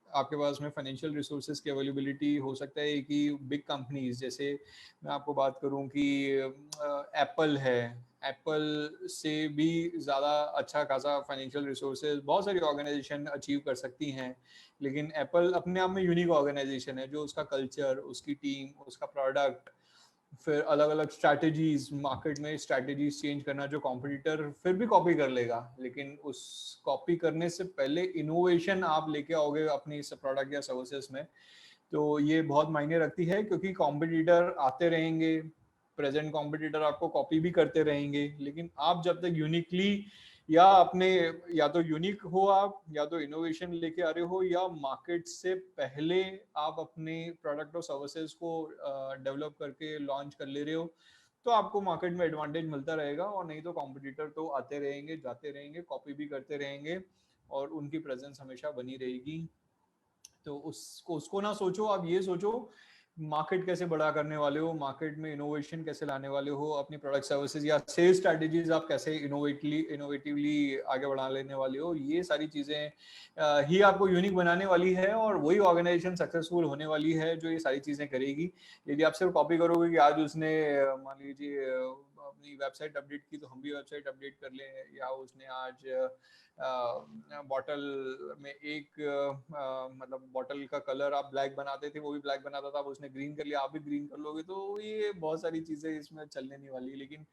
आपके पास में फाइनेंशियल रिसोर्सेज की अवेलेबिलिटी हो सकता है कि बिग कंपनीज, जैसे मैं आपको बात करूं कि एप्पल है, एप्पल से भी ज़्यादा अच्छा खासा फाइनेंशियल रिसोर्सेज बहुत सारी ऑर्गेनाइजेशन अचीव कर सकती हैं, लेकिन एप्पल अपने आप में यूनिक ऑर्गेनाइजेशन है, जो उसका कल्चर, उसकी टीम, उसका प्रोडक्ट, फिर अलग अलग स्ट्रैटेजीज, मार्केट में स्ट्रैटेजीज चेंज करना, जो कॉम्पिटिटर फिर भी कॉपी कर लेगा, लेकिन उस कॉपी करने से पहले इनोवेशन आप लेके आओगे अपनी इस प्रोडक्ट या सर्विसेज में, तो ये बहुत मायने रखती है, क्योंकि कॉम्पिटिटर आते रहेंगे, प्रेजेंट कॉम्पिटिटर आपको कॉपी भी करते रहेंगे, लेकिन आप जब तक यूनिकली या अपने, या तो यूनिक हो आप, या तो इनोवेशन लेके आ रहे हो, या मार्केट से पहले आप अपने प्रोडक्ट और सर्विसेज को डेवलप करके लॉन्च कर ले रहे हो, तो आपको मार्केट में एडवांटेज मिलता रहेगा। और नहीं तो कॉम्पिटिटर तो आते रहेंगे, जाते रहेंगे, कॉपी भी करते रहेंगे, और उनकी प्रेजेंस हमेशा बनी रहेगी। तो उसको ना सोचो, आप ये सोचो मार्केट कैसे बड़ा करने वाले हो, मार्केट में इनोवेशन कैसे लाने वाले हो, अपनी प्रोडक्ट सर्विसेज या सेल्स स्ट्रैटेजीज आप कैसे इनोवेटिवली आगे बढ़ा लेने वाले हो, ये सारी चीजें ही आपको यूनिक बनाने वाली है, और वही ऑर्गेनाइजेशन सक्सेसफुल होने वाली है जो ये सारी चीजें करेगी। यदि आप सिर्फ कॉपी करोगे कि आज उसने मान लीजिए अपनी वेबसाइट अपडेट की तो हम भी वेबसाइट अपडेट कर लें, या उसने आज बॉटल में एक मतलब बॉटल का कलर आप ब्लैक बनाते थे, वो भी ब्लैक बनाता था, अब उसने ग्रीन कर लिया, आप भी ग्रीन कर लोगे, तो ये बहुत सारी चीजें इसमें चलने नहीं वाली। लेकिन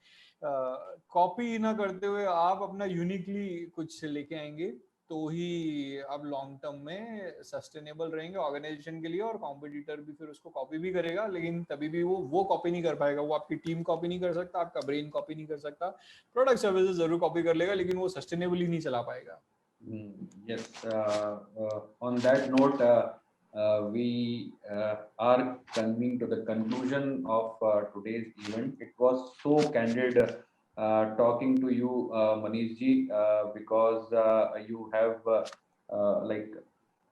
कॉपी ना करते हुए आप अपना यूनिकली कुछ लेके आएंगे, तो ही आप लॉन्ग टर्म में सस्टेनेबल रहेंगे ऑर्गेनाइजेशन के लिए, और कॉम्पिटिटर भी फिर उसको कॉपी भी करेगा, लेकिन तभी भी वो कॉपी नहीं कर पाएगा, वो आपकी टीम कॉपी नहीं कर सकता, आपका ब्रेन कॉपी नहीं कर सकता, प्रोडक्ट सर्विसेज जरूर कॉपी कर लेगा, लेकिन वो सस्टेनेबली नहीं चला पाएगा। Yes, on that note, we are coming to the conclusion of today's event. It was so candid talking to you, Manish ji, because you have like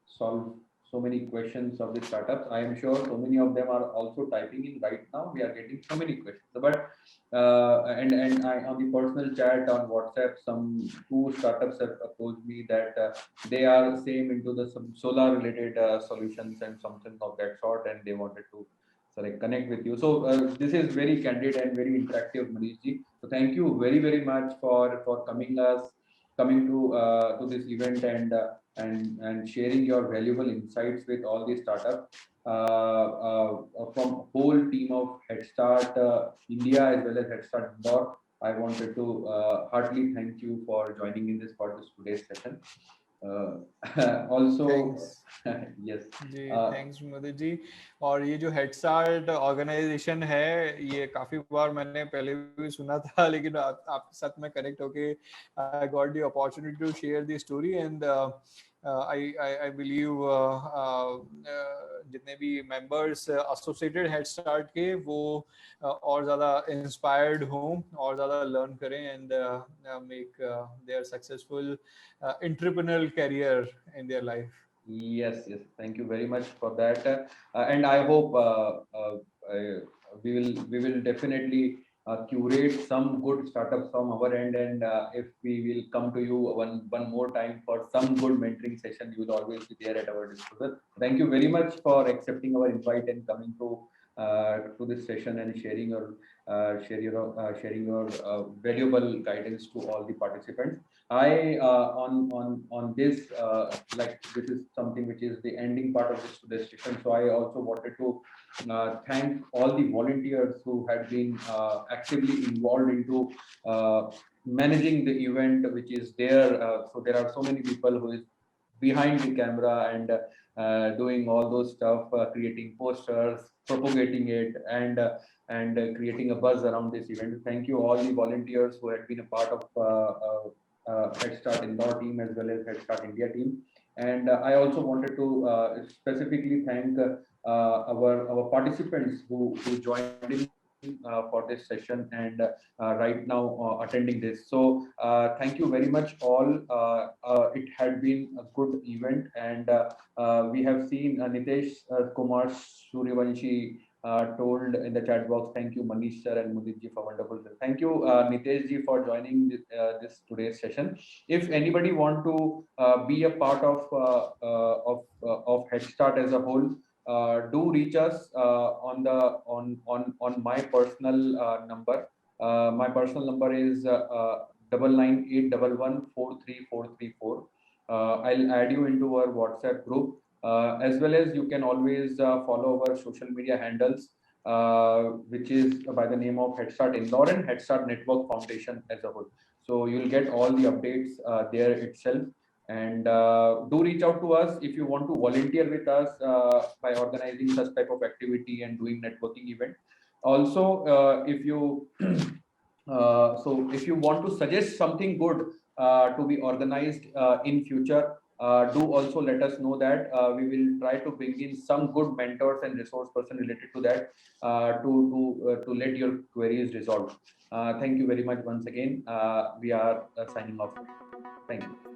solved so many questions of the startups. I am sure so many of them are also typing in right now. We are getting so many questions, but and I, on the personal chat on WhatsApp, some 2 startups have approached me that they are same into the some solar related solutions and something of that sort, and they wanted to connect with you. So this is very candid and very interactive, Manish ji. So thank you very much for coming to this event and sharing your valuable insights with all the startups from whole team of Head Start India as well as Head Start Indore. I wanted to heartily thank you for joining in this for this today's session. Also, yes. Ji thanks Modi ji. और ये जो head start organisation है, ये काफी बार मैंने पहले भी सुना था, लेकिन आपके साथ में कनेक्ट होके I got the opportunity to share the story, and I believe जितने भी मेंबर्स एसोसिएटेड हेड स्टार्ट के, वो और ज़्यादा इंस्पायर्ड हों और ज़्यादा लर्न करें, and make their successful entrepreneurial career in their life. Yes, yes. Thank you very much for that, and I hope we will definitely curate some good startups from our end, and if we will come to you one more time for some good mentoring session, you will always be there at our disposal. Thank you very much for accepting our invite and coming to this session and sharing your valuable guidance to all the participants. On this, like this is something which is the ending part of this today's session. So I also wanted to thank all the volunteers who had been actively involved into managing the event, which is there. So there are so many people who is behind the camera and doing all those stuff, creating posters, propagating it, and creating a buzz around this event. Thank you all the volunteers who had been a part of Head Start Indore team as well as Head Start India team. And I also wanted to specifically thank our participants who joined in for this session and right now attending this. So thank you very much all. It had been a good event, and we have seen Nitesh Kumar Suryavanshi told in the chat box, thank you Manish sir and Mudit ji for wonderful. Thank you Nitesh ji for joining this today's session. If anybody want to be a part of Head Start as a whole, do reach us on my personal number. My personal number is 9981143434. I'll add you into our WhatsApp group, as well as you can always follow our social media handles, which is by the name of Head Start Indore and Head Start Network Foundation as a whole. So you'll get all the updates there itself. And do reach out to us if you want to volunteer with us by organizing such type of activity and doing networking event. Also, if you so if you want to suggest something good to be organized in future, do also let us know that. We will try to bring in some good mentors and resource person related to that to let your queries resolved. Thank you very much once again. We are signing off. Thank you.